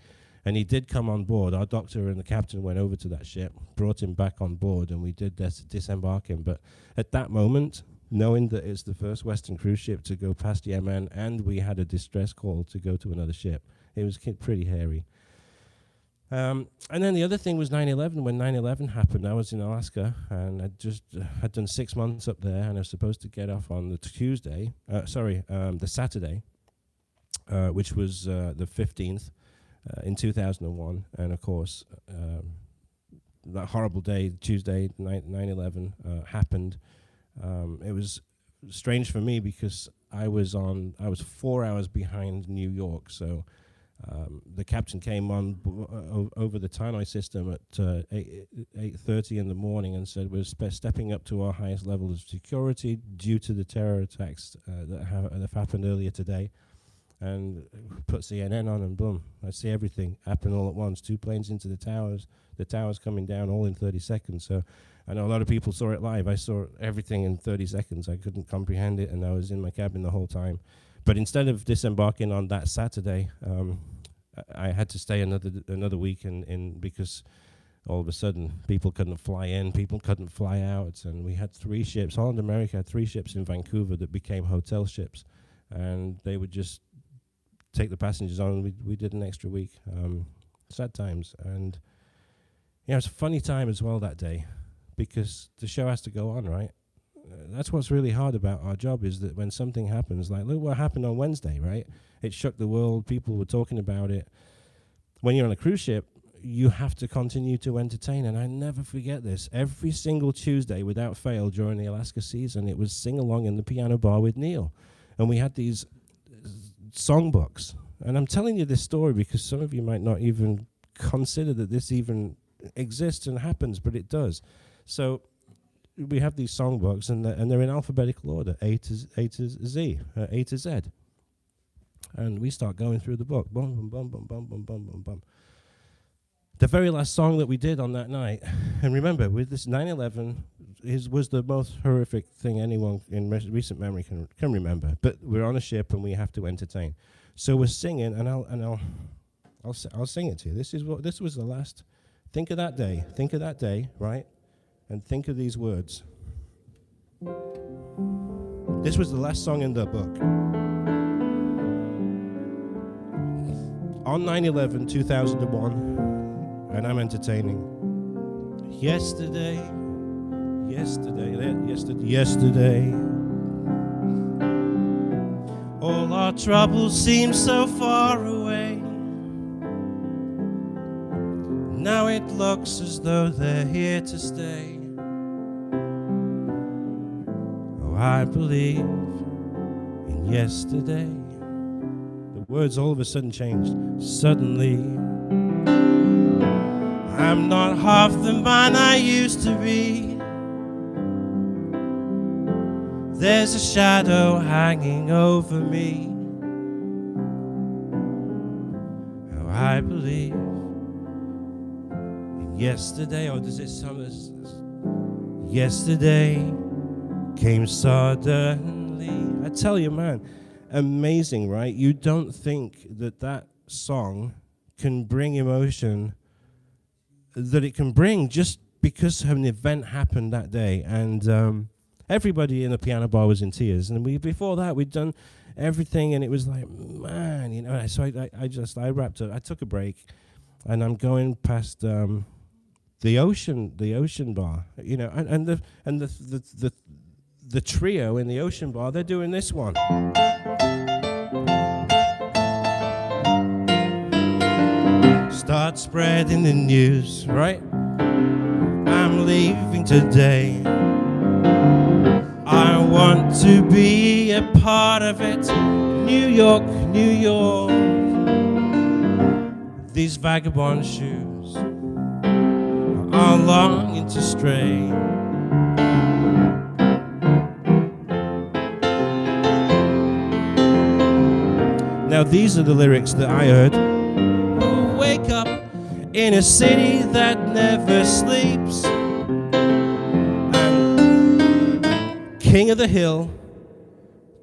and he did come on board. Our doctor and the captain went over to that ship, brought him back on board, and we did disembark him. But at that moment, knowing that it's the first Western cruise ship to go past Yemen, and we had a distress call to go to another ship, it was pretty hairy. And then the other thing was 9/11. When 9/11 happened, I was in Alaska, and I just had done 6 months up there, and I was supposed to get off on the the Saturday, which was the 15th in 2001. And of course, that horrible day, Tuesday, 9/11, happened. It was strange for me because I was 4 hours behind New York, so The captain came on over the tannoy system at 8:30 in the morning and said we're stepping up to our highest level of security due to the terror attacks that have happened earlier today. And put CNN on, and boom, I see everything happen all at once. 2 planes into the towers coming down all in 30 seconds. So I know a lot of people saw it live. I saw everything in 30 seconds. I couldn't comprehend it, and I was in my cabin the whole time. But instead of disembarking on that Saturday, I had to stay another week in because all of a sudden people couldn't fly in, people couldn't fly out, and we had 3 ships. Holland America had 3 ships in Vancouver that became hotel ships, and they would just take the passengers on. We did an extra week. Sad times. And yeah, it was a funny time as well that day, because the show has to go on, right? That's what's really hard about our job, is that when something happens, like look what happened on Wednesday, right? It shook the world. People were talking about it. When you're on a cruise ship, you have to continue to entertain. And I never forget this. Every single Tuesday, without fail, during the Alaska season, it was sing along in the piano bar with Neil. And we had these songbooks. And I'm telling you this story because some of you might not even consider that this even exists and happens, but it does. So we have these songbooks, and they're in alphabetical order, A to Z, A to Z. And we start going through the book. Bum, bum, bum, bum, bum, bum, bum, bum, bum. The very last song that we did on that night, and remember, with this 9/11 was the most horrific thing anyone in recent memory can remember. But we're on a ship and we have to entertain. So we're singing, and I'll sing it to you. This was the last. Think of that day, right? And think of these words. This was the last song in the book. On 9/11, 2001, and I'm entertaining. Yesterday. All our troubles seem so far away. Now it looks as though they're here to stay. Oh, I believe in yesterday. The words all of a sudden changed. Suddenly, I'm not half the man I used to be. There's a shadow hanging over me. Oh, I believe in yesterday. Or does it sound as yesterday came suddenly? I tell you, man, amazing, right? You don't think that song can bring emotion that it can bring just because an event happened that day. And everybody in the piano bar was in tears. And before that, we'd done everything, and it was like, man, you know. So I wrapped up. I took a break, and I'm going past the ocean bar, you know, and the trio in the ocean bar. They're doing this one. Start spreading the news, right? I'm leaving today. I want to be a part of it. New York, New York. These vagabond shoes are longing to stray. Now these are the lyrics that I heard. Wake up in a city that never sleeps. King of the hill,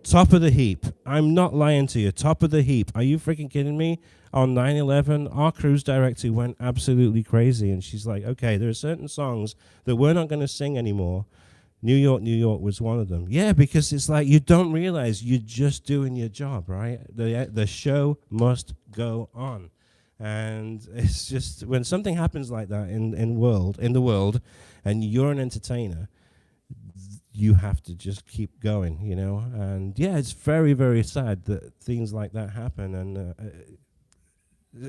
top of the heap. I'm not lying to you, top of the heap. Are you freaking kidding me? On 9/11, our cruise director went absolutely crazy, and she's like, okay, there are certain songs that we're not going to sing anymore. New York, New York was one of them. Yeah, because it's like you don't realize you're just doing your job, right? The show must go on. And it's just, when something happens like that in the world, and you're an entertainer, you have to just keep going, you know. And yeah, it's very, very sad that things like that happen. And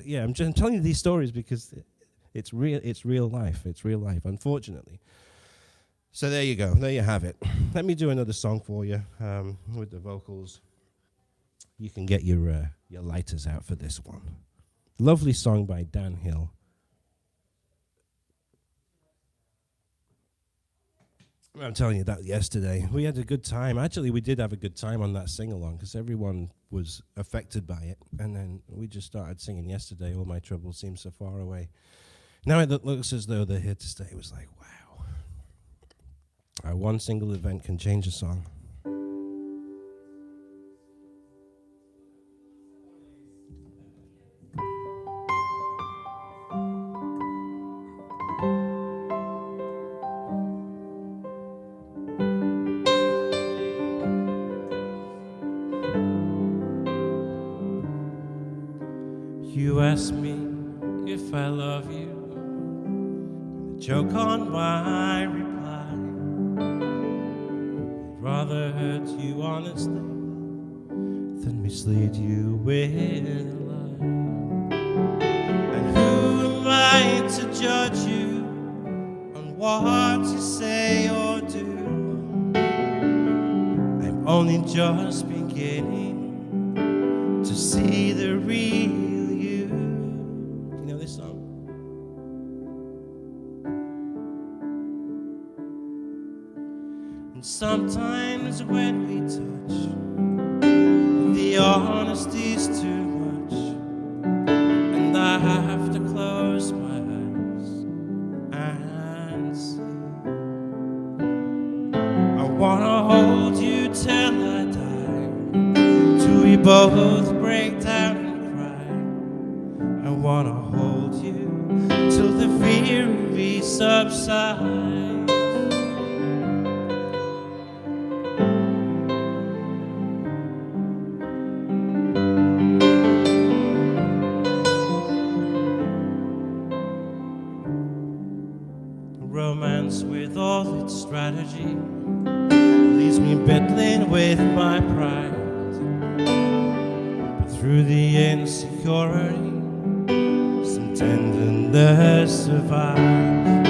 yeah, I'm telling you these stories because it's real. It's real life. It's real life, unfortunately. So there you go. There you have it. Let me do another song for you with the vocals. You can get your lighters out for this one. Lovely song by Dan Hill. I'm telling you that yesterday. We had a good time. Actually, we did have a good time on that sing-along because everyone was affected by it. And then we just started singing yesterday, All My Troubles Seem So Far Away. Now it looks as though they're here to stay. It was like, wow. One single event can change a song. You ask me if I love you, and a joke on my reply. I'd rather hurt you honestly than mislead you with a lie. And who am I to judge you on what you say or do? I'm only just beginning to see the real. Sometimes when we touch, the honesty's too much, and I have to close my eyes and see. I wanna hold you till I die, till we both break down and cry. I wanna hold you till the fear in me subsides. With all its strategy leaves me battling with my pride, but through the insecurity some tenderness survives.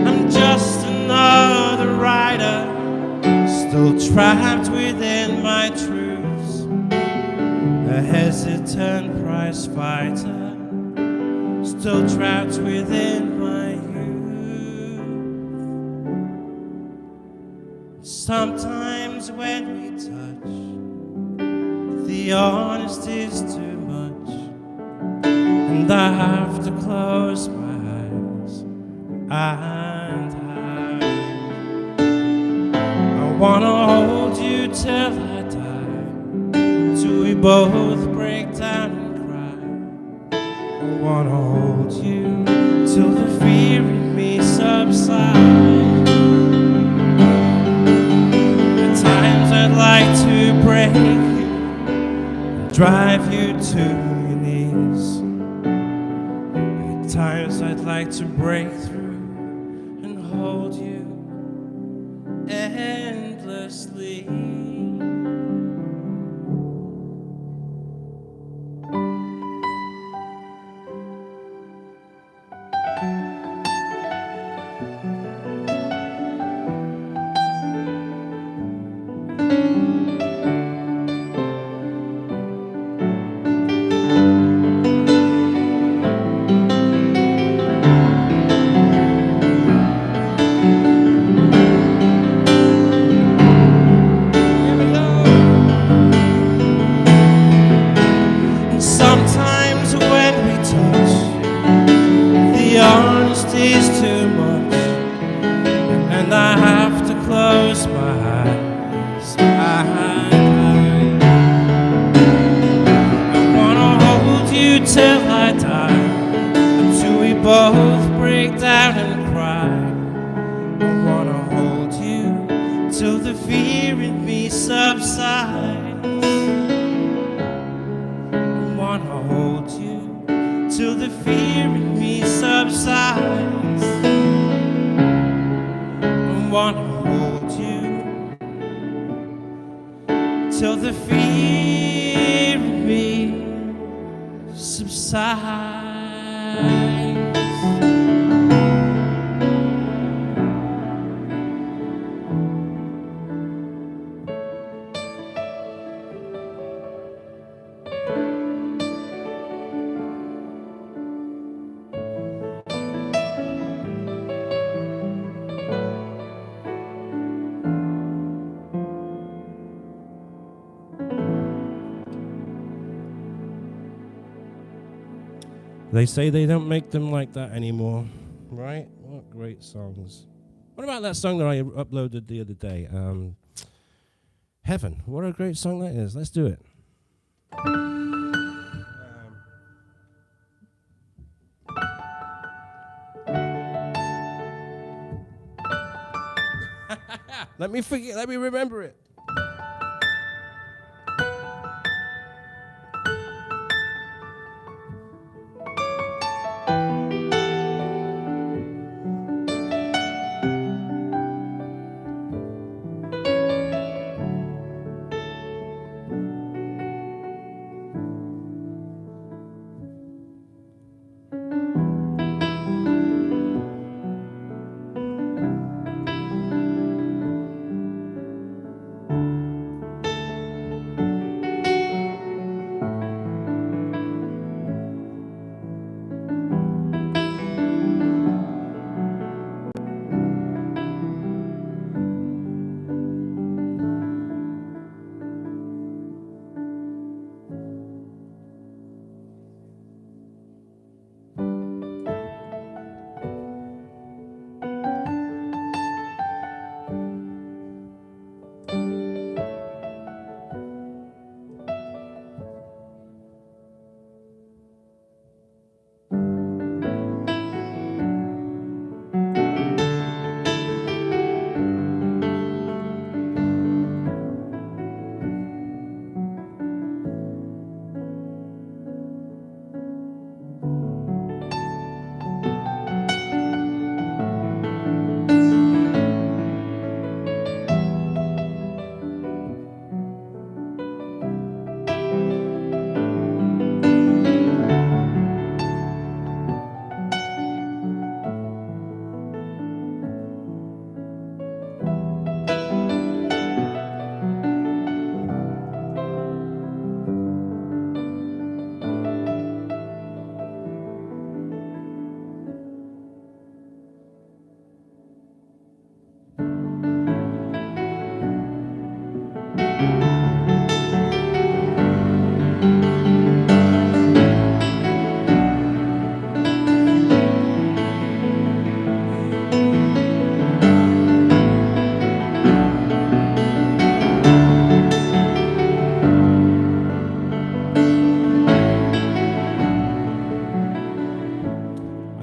I'm just another rider, still trapped within my truths, a hesitant prize fighter, still trapped within my youth. Sometimes when we touch, the honesty's too much, and I have to close my eyes and hide. I wanna hold you till I die, till we both break down and cry. I wanna hold you till the fear in me subsides. I'd like to break you and drive you to your knees. At times I'd like to break through and hold you endlessly. They say they don't make them like that anymore, right? What great songs. What about that song that I uploaded the other day? Heaven. What a great song that is. Let's do it. Let me remember it.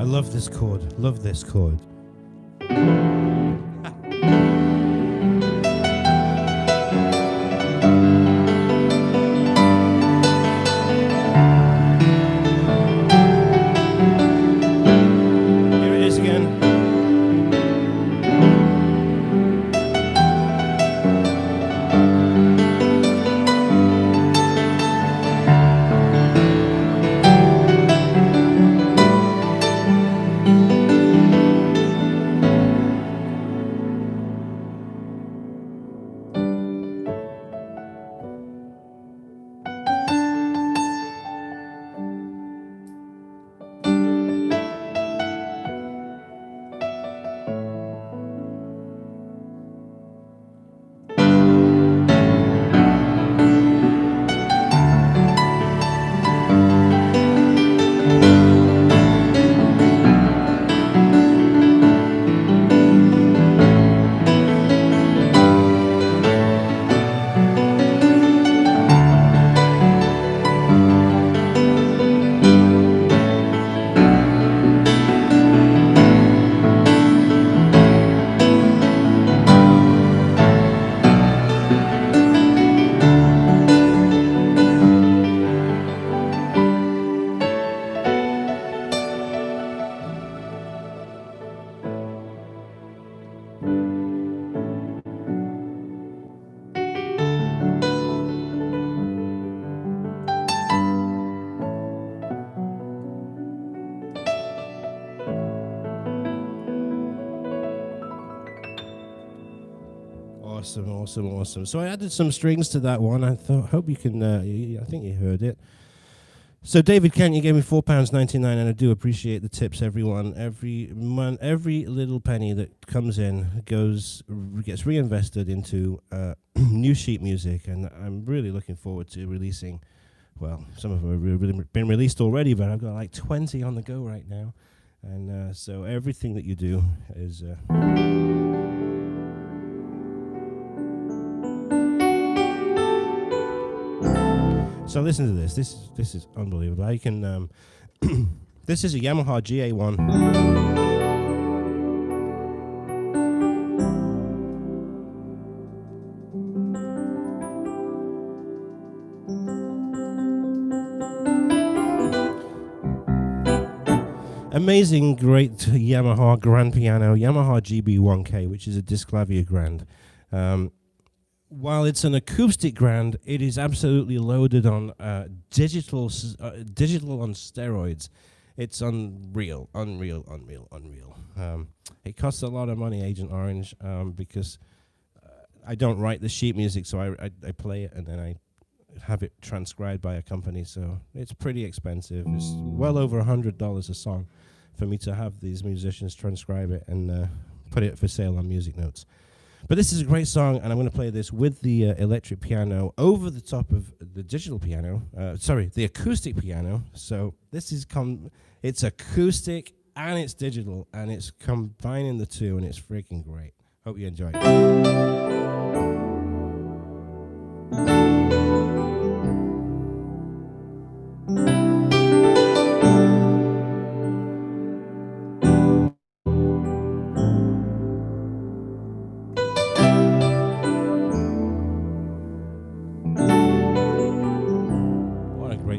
Love this chord. Love this chord. Here it is again. Awesome. So I added some strings to that one. I hope you can. I think you heard it. So David Kent, you gave me £4.99, and I do appreciate the tips, everyone. Every month, every little penny that comes in gets reinvested into new sheet music, and I'm really looking forward to releasing well, some of them have been released already, but I've got like 20 on the go right now. And so everything that you do is... So listen to this. This is unbelievable. I can... this is a Yamaha GA1. Amazing, great Yamaha grand piano, Yamaha GB1K, which is a Disclavier grand. While it's an acoustic grand, it is absolutely loaded on digital on steroids. It's unreal. It costs a lot of money, Agent Orange, because I don't write the sheet music, so I play it and then I have it transcribed by a company, so it's pretty expensive. It's well over $100 a song for me to have these musicians transcribe it and put it for sale on Music Notes. But this is a great song, and I'm going to play this with the electric piano over the top of the digital piano. The acoustic piano. So this is it's acoustic and it's digital, and it's combining the two, and it's freaking great. Hope you enjoy it.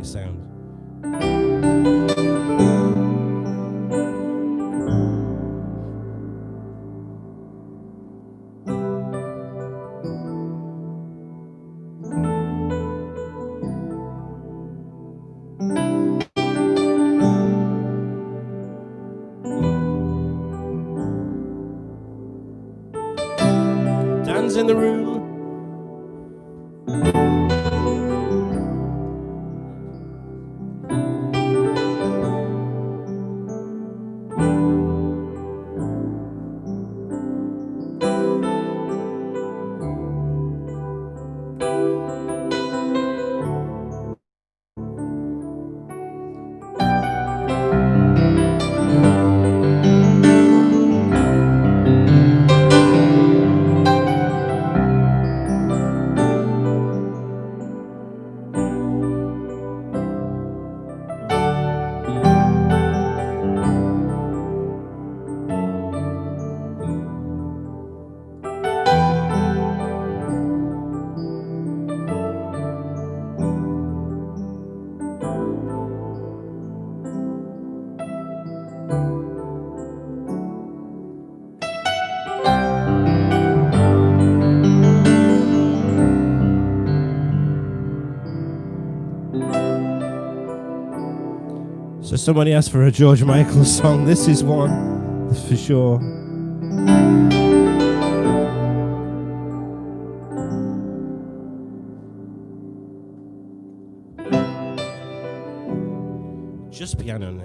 Sound. Dan's in the room. So somebody asked for a George Michael song. This is one, for sure. Just piano now.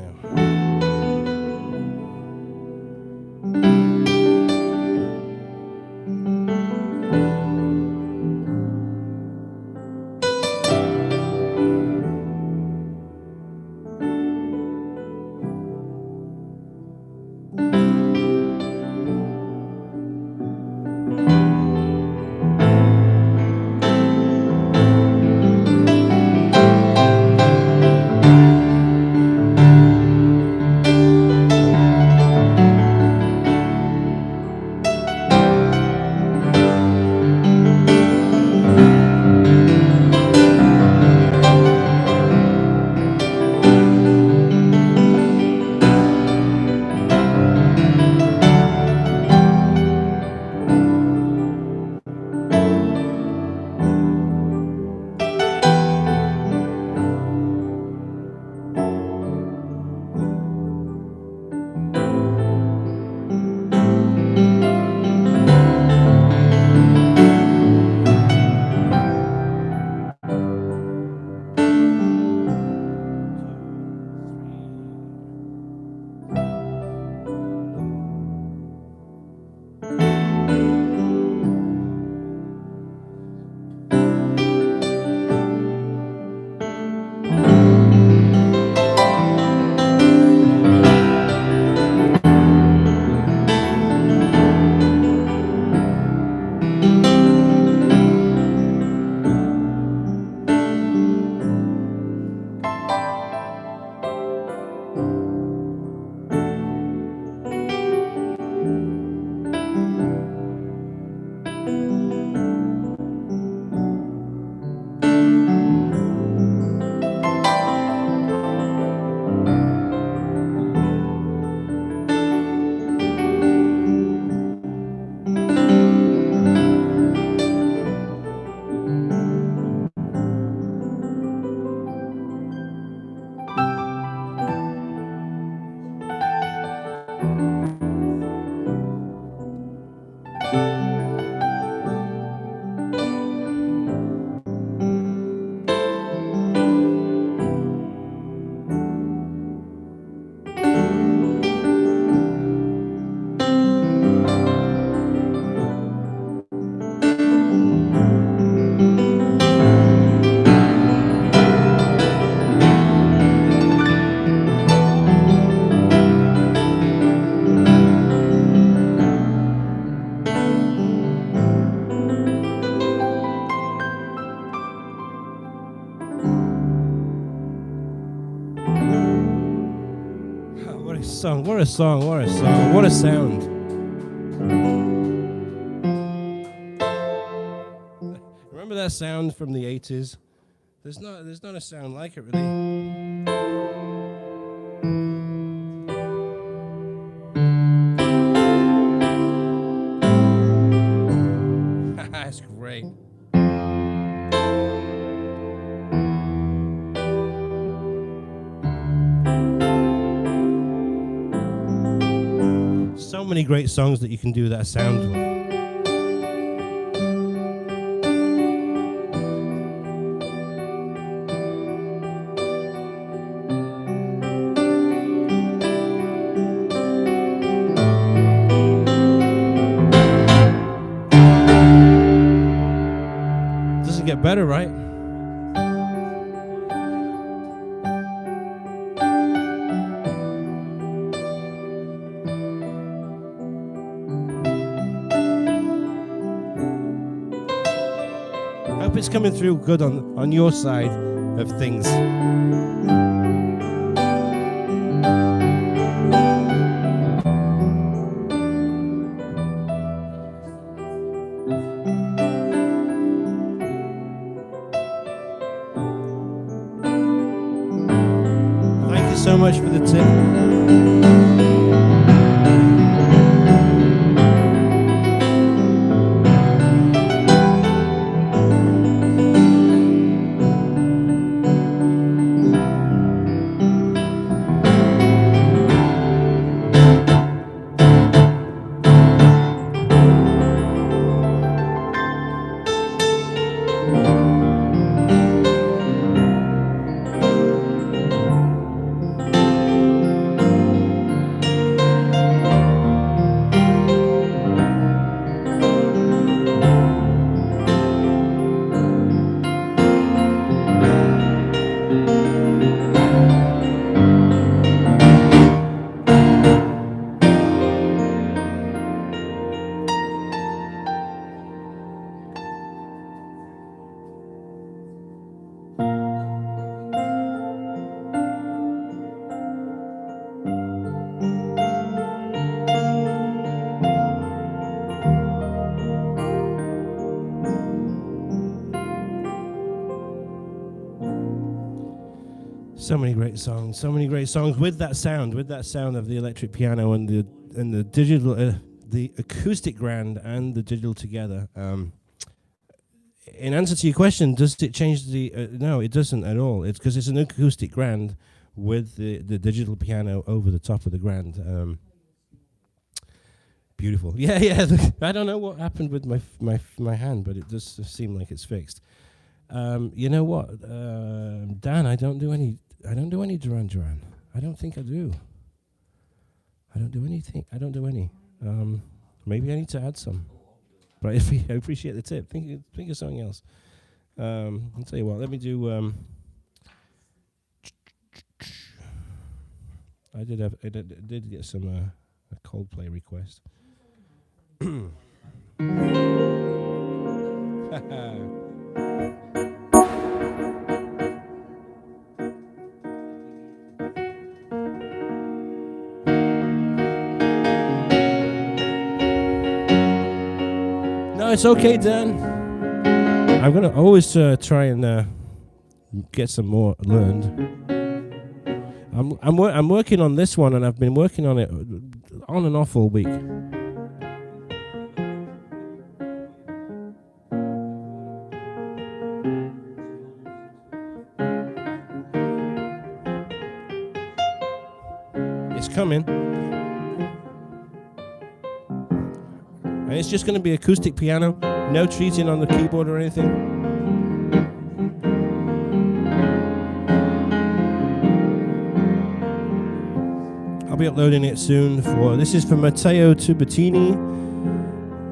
song, what a song, what a song, what a sound. Remember that sound from the 80s? There's not a sound like it really. That's great. So many great songs that you can do that sound with. Doesn't get better, right? Hope it's coming through good on your side of things. Thank you so much for the tip. So many great songs with that sound of the electric piano and the digital, the acoustic grand and the digital together. In answer to your question, does it change the? No, it doesn't at all. It's because it's an acoustic grand with the digital piano over the top of the grand. Beautiful. Yeah. I don't know what happened with my hand, but it does seem like it's fixed. You know what, Dan? I don't do any Duran Duran. I don't think I do. I don't do anything. I don't do any. Maybe I need to add some. But I appreciate the tip. Think of something else. I'll tell you what. Let me do. I did get some a Coldplay request. It's okay, Dan. I'm gonna always try and get some more learned. I'm working on this one, and I've been working on it on and off all week. It's coming. And it's just going to be acoustic piano, no treating on the keyboard or anything. I'll be uploading it soon. This is from Matteo Tubettini,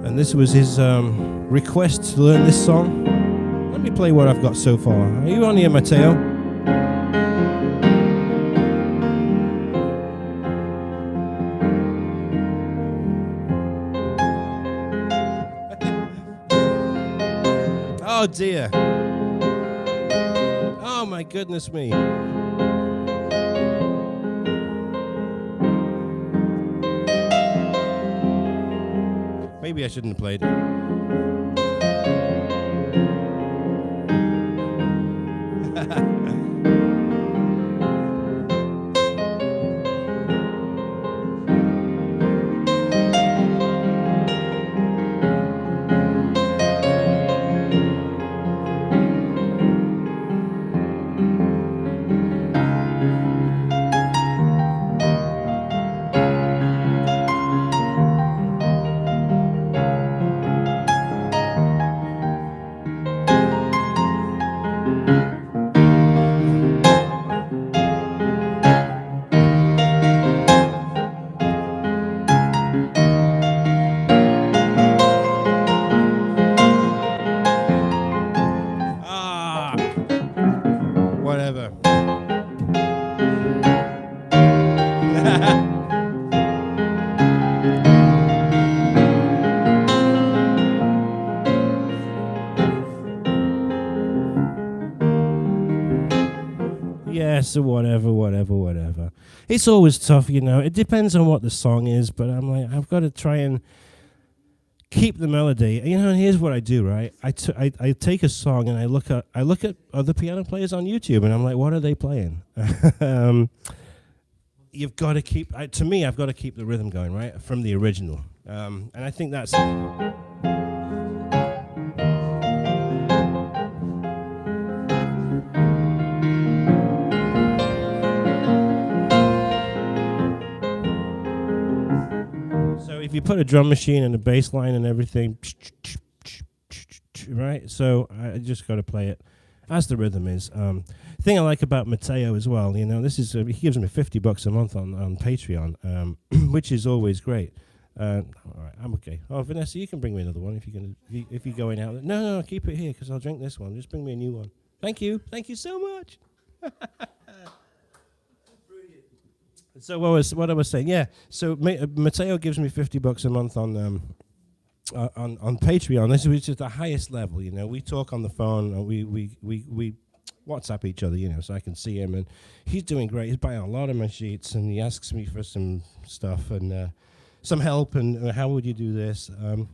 and this was his request to learn this song. Let me play what I've got so far. Are you on here, Matteo? Oh dear. Oh my goodness me. Maybe I shouldn't have played it. Whatever. Yeah, so whatever. It's always tough, you know. It depends on what the song is, but I'm like, I've got to try and keep the melody. You know, and here's what I do, right? I take a song and I look at other piano players on YouTube, and I'm like, what are they playing? You've got to keep. To me, I've got to keep the rhythm going, right, from the original. And I think that's. If you put a drum machine and a bass line and everything, right? So I just got to play it as the rhythm is. Thing I like about Matteo as well, you know, this is he gives me $50 a month on Patreon, which is always great. All right, I'm okay. Oh, Vanessa, you can bring me another one if you're going out. No, keep it here because I'll drink this one. Just bring me a new one. Thank you so much. So what I was saying, yeah. So Matteo gives me $50 a month on Patreon. This is the highest level, you know. We talk on the phone, and we WhatsApp each other, you know, so I can see him, and he's doing great. He's buying a lot of my sheets, and he asks me for some stuff and some help, and how would you do this?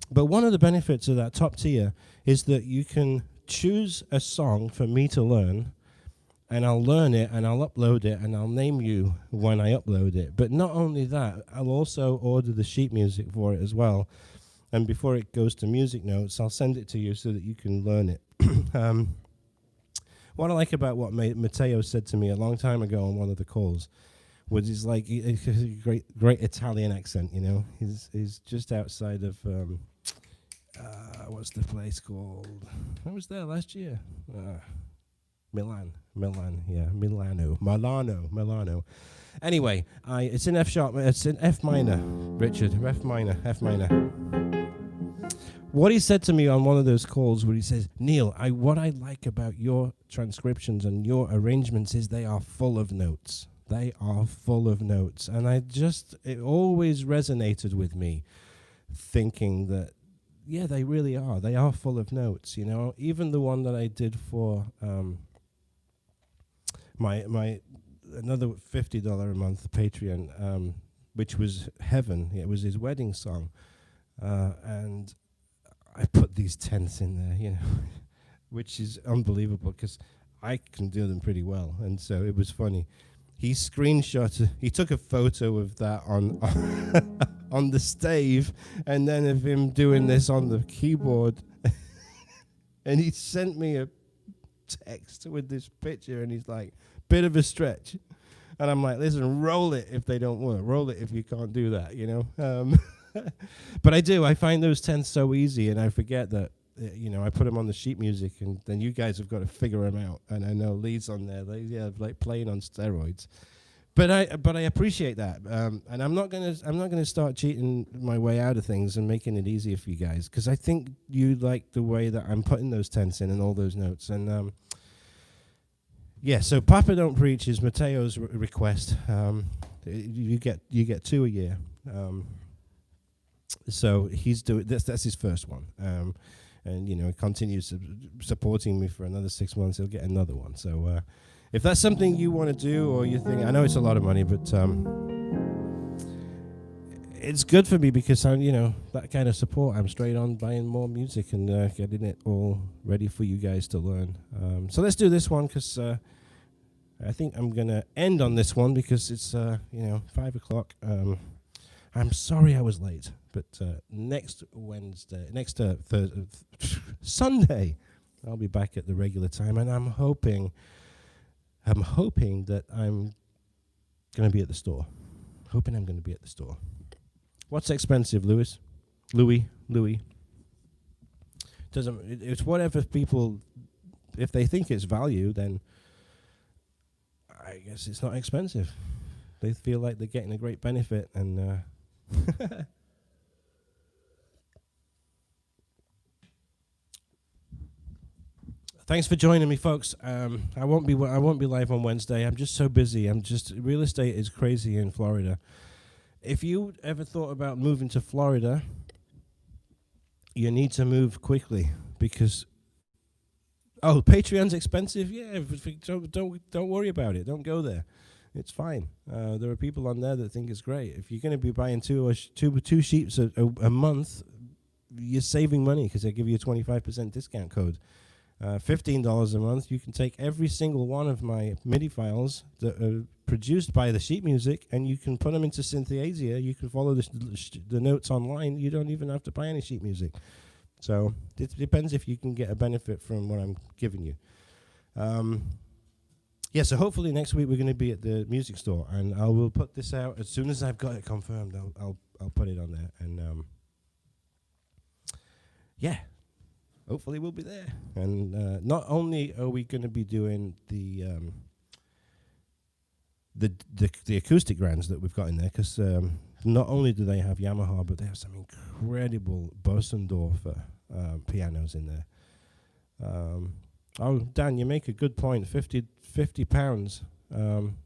But one of the benefits of that top tier is that you can choose a song for me to learn. And I'll learn it, and I'll upload it, and I'll name you when I upload it. But not only that, I'll also order the sheet music for it as well. And before it goes to music notes, I'll send it to you so that you can learn it. What I like about what Matteo said to me a long time ago on one of the calls was he's like a great Italian accent, you know. He's just outside of what's the place called? I was there last year. Milano. Anyway, it's in F sharp. It's in F minor, Richard. F minor. What he said to me on one of those calls, where he says, "Neil, what I like about your transcriptions and your arrangements is they are full of notes. They are full of notes." And it always resonated with me, thinking that, yeah, they really are. They are full of notes. You know, even the one that I did for. My another $50 a month Patreon, which was Heaven. It was his wedding song, and I put these tenths in there, you know, which is unbelievable because I can do them pretty well, and so it was funny. He took a photo of that on on the stave, and then of him doing this on the keyboard, and he sent me a text with this picture, and he's like, bit of a stretch, and I'm like, listen, roll it if they don't work, roll it if you can't do that, you know. But I find those tenths so easy, and I forget that, you know, I put them on the sheet music, and then you guys have got to figure them out. And I know Lee's on there, like playing on steroids. But I appreciate that, and I'm not gonna start cheating my way out of things and making it easier for you guys, because I think you like the way that I'm putting those tenths in and all those notes. And yeah, so Papa Don't Preach is Matteo's request. You get 2 a year. So he's doing that's his first one. And you know, he continues supporting me for another 6 months. He'll get another one. So. If that's something you want to do, or you think, I know it's a lot of money, but it's good for me because I'm, that kind of support. I'm straight on buying more music and getting it all ready for you guys to learn. So let's do this one because I think I'm going to end on this one because it's, 5 o'clock. I'm sorry I was late, but next Sunday, I'll be back at the regular time, and I'm hoping that I'm going to be at the store. Hoping I'm going to be at the store. What's expensive, Louis? Louis. It's whatever people, if they think it's value, then I guess it's not expensive. They feel like they're getting a great benefit, and thanks for joining me, folks. I won't be live on Wednesday. I'm just so busy. Real estate is crazy in Florida. If you ever thought about moving to Florida, you need to move quickly because Patreon's expensive. Yeah, don't worry about it. Don't go there. It's fine. There are people on there that think it's great. If you're going to be buying two sheets a month, you're saving money because they give you a 25% discount code. $15 a month, you can take every single one of my MIDI files that are produced by the sheet music, and you can put them into Synthesizer. You can follow the notes online. You don't even have to buy any sheet music. So it depends if you can get a benefit from what I'm giving you. So hopefully next week we're going to be at the music store, and I will put this out as soon as I've got it confirmed. I'll put it on there, and hopefully we'll be there. And not only are we going to be doing the acoustic grands that we've got in there, because not only do they have Yamaha, but they have some incredible Bösendorfer pianos in there. Dan, you make a good point. 50 pounds.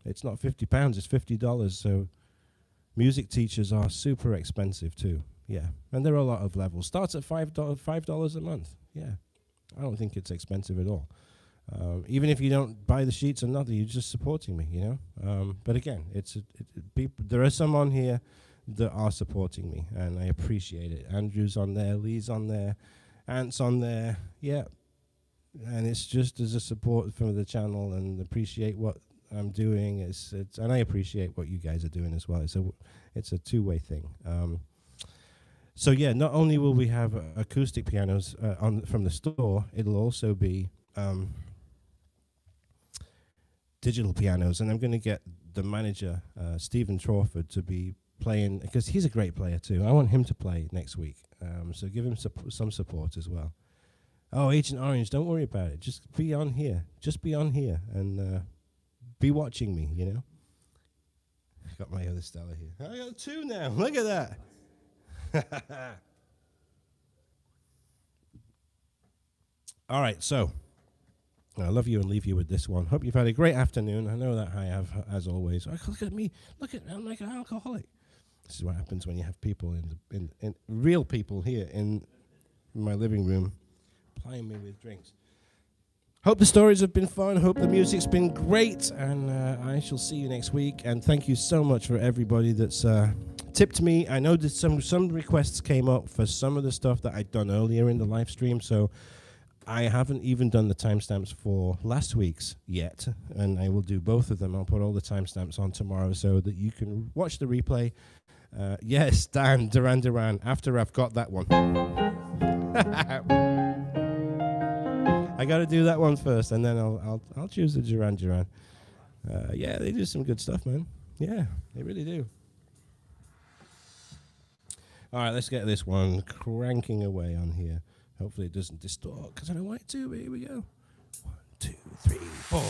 It's not 50 pounds, it's $50. So music teachers are super expensive too. Yeah, and there are a lot of levels. Starts at $5 a month. Yeah, I don't think it's expensive at all. Even if you don't buy the sheets or nothing, you're just supporting me, But again, there are some on here that are supporting me, and I appreciate it. Andrew's on there, Lee's on there, Ant's on there, yeah. And it's just as a support for the channel, and appreciate what I'm doing. And I appreciate what you guys are doing as well. It's a two-way thing. So yeah, not only will we have acoustic pianos from the store, it'll also be digital pianos, and I'm going to get the manager, Stephen Trawford, to be playing, because he's a great player too. I want him to play next week, so give him some support as well. Oh, Agent Orange, don't worry about it. Just be on here. Just be on here and be watching me, I've got my other Stella here. I got two now. Look at that. All right, so I love you and leave you with this one. Hope you've had a great afternoon. I know that I have, as always. Look at me. I'm like an alcoholic. This is what happens when you have people in real people here in my living room plying me with drinks. Hope the stories have been fun. Hope the music's been great. And I shall see you next week. And thank you so much for everybody that's tipped me. I know that some requests came up for some of the stuff that I'd done earlier in the live stream. So I haven't even done the timestamps for last week's yet. And I will do both of them. I'll put all the timestamps on tomorrow so that you can watch the replay. Yes, Duran, after I've got that one. I got to do that one first, and then I'll choose the Duran. Yeah, they do some good stuff, man. Yeah, they really do. All right, let's get this one cranking away on here. Hopefully it doesn't distort, because I don't want it to, but here we go. 1, 2, 3, 4.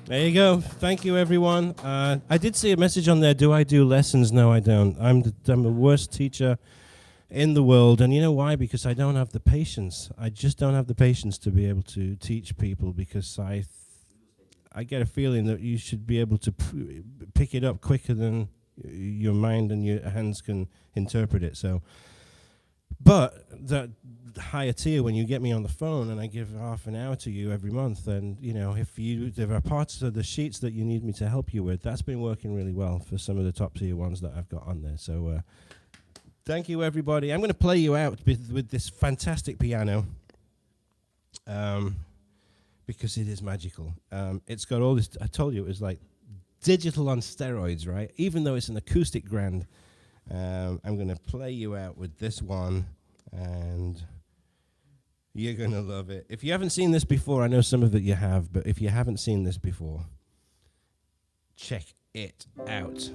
There you go. Thank you, everyone. I did see a message on there. Do I do lessons? No, I don't. I'm the worst teacher in the world. And you know why? Because I don't have the patience. I just don't have the patience to be able to teach people, because I get a feeling that you should be able to pick it up quicker than your mind and your hands can interpret it. So, but that higher tier, when you get me on the phone and I give half an hour to you every month, and you know, if there are parts of the sheets that you need me to help you with, that's been working really well for some of the top tier ones that I've got on there. So thank you, everybody. I'm going to play you out with this fantastic piano, because it is magical. It's got all this, I told you it was like digital on steroids, right? Even though it's an acoustic grand. I'm going to play you out with this one, and you're going to love it. If you haven't seen this before, I know some of it you have, but if you haven't seen this before, check it out.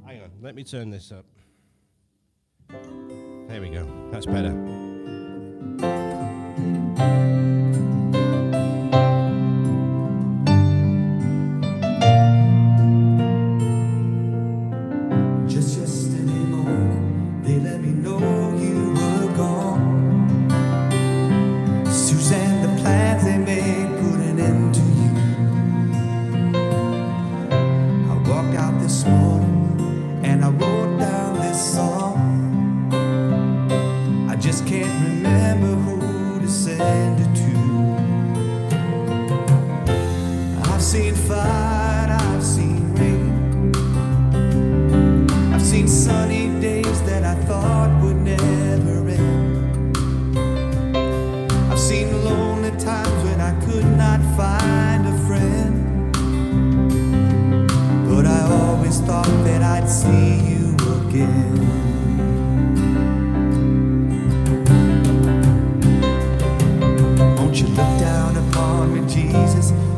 Hang on, let me turn this up. There we go, that's better.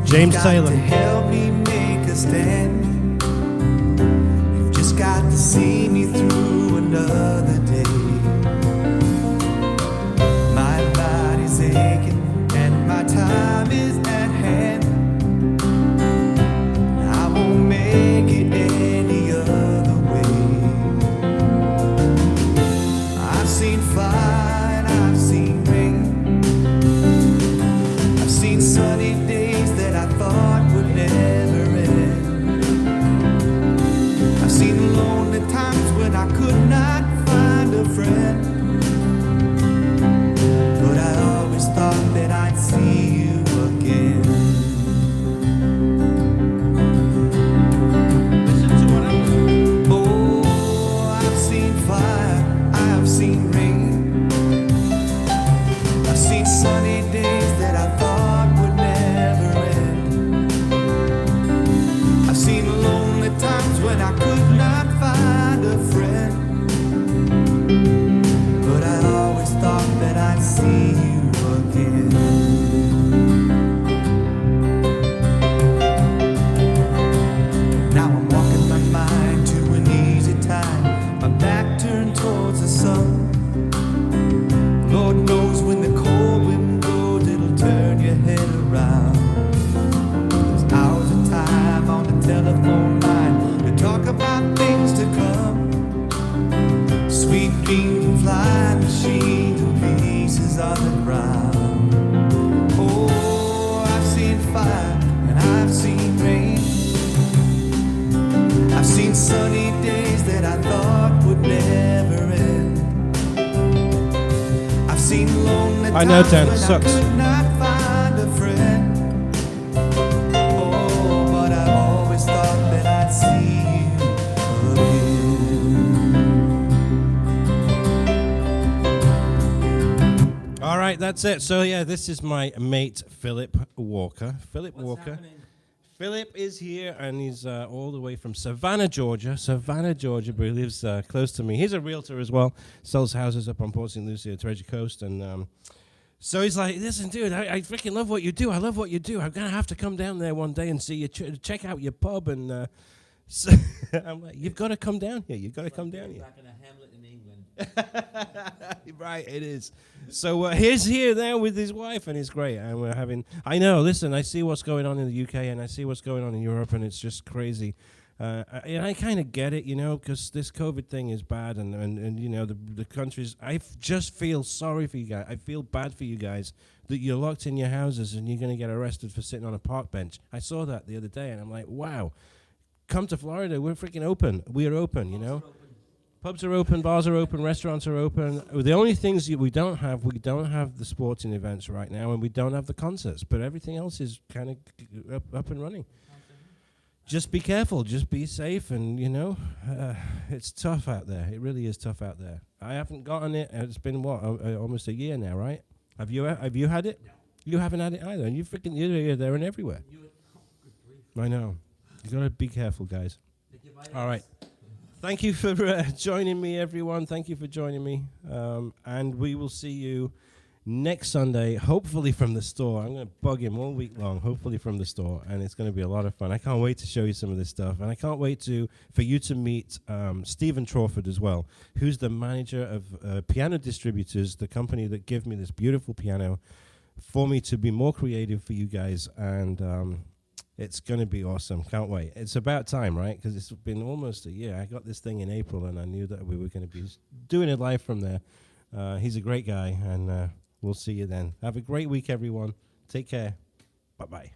James Taylor. To help me make a stand. You've just got to see me through another day. My body's aching and my time is at hand. I won't make it any other way. I've seen fire and I've seen rain. I've seen sunny days that I thought would never end. I've seen lonely times when I could not find a friend. But I always thought that I'd see you again. Listen to what I'm doing. Oh, I've seen fire, I've seen rain. I've seen sunny days that I thought would never end. I've seen lonely times when I could not find a friend. But I always thought that I'd see you again. Now I'm walking my mind to an easy time, my back turned towards the sun. Lord knows when the cold wind blows, it'll turn your head around. There's hours of time on the telephone line to talk about things to come. Sweet dreams and flying machines and pieces on the ground. Oh, I've seen fire and I've seen rain. I've seen sunny days that I thought would never end. I've seen lonely times when I could not find a friend. Oh, but I've always thought that I'd see you again. All right, that's it. So yeah, this is my mate Philip Walker. Philip Walker. Happening? Philip is here, and he's all the way from Savannah, Georgia. But he lives close to me. He's a realtor as well. Sells houses up on Port St. Lucie, Treasure Coast, and so he's like, listen, dude, I freaking love what you do. I love what you do. I'm going to have to come down there one day and see you, check out your pub. And so I'm like, you've got to come down here. You've got to come down here. Back in a hamlet in England. Right, it is. So he's here now with his wife, and it's great. And we're having. I know. Listen, I see what's going on in the UK, and I see what's going on in Europe, and it's just crazy. And I kind of get it, you know, because this COVID thing is bad, and you know the countries. Just feel sorry for you guys. I feel bad for you guys that you're locked in your houses and you're going to get arrested for sitting on a park bench. I saw that the other day, and I'm like, wow. Come to Florida, we're freaking open. We are open, you know. Pubs are open, bars are open, restaurants are open. The only things we don't have the sporting events right now, and we don't have the concerts. But everything else is kind of up and running. Just be careful, just be safe, and you know, it's tough out there. It really is tough out there. I haven't gotten it. It's been almost a year now, right? Have you had it? No. You haven't had it either, and you're there and everywhere. I know. You gotta be careful, guys. All right. Thank you for joining me, everyone. Thank you for joining me. And we will see you next Sunday, hopefully from the store. I'm going to bug him all week long, hopefully from the store. And it's going to be a lot of fun. I can't wait to show you some of this stuff. And I can't wait for you to meet Stephen Trawford as well, who's the manager of Piano Distributors, the company that give me this beautiful piano for me to be more creative for you guys. And it's going to be awesome. Can't wait. It's about time, right? Because it's been almost a year. I got this thing in April, and I knew that we were going to be doing it live from there. He's a great guy, and we'll see you then. Have a great week, everyone. Take care. Bye-bye.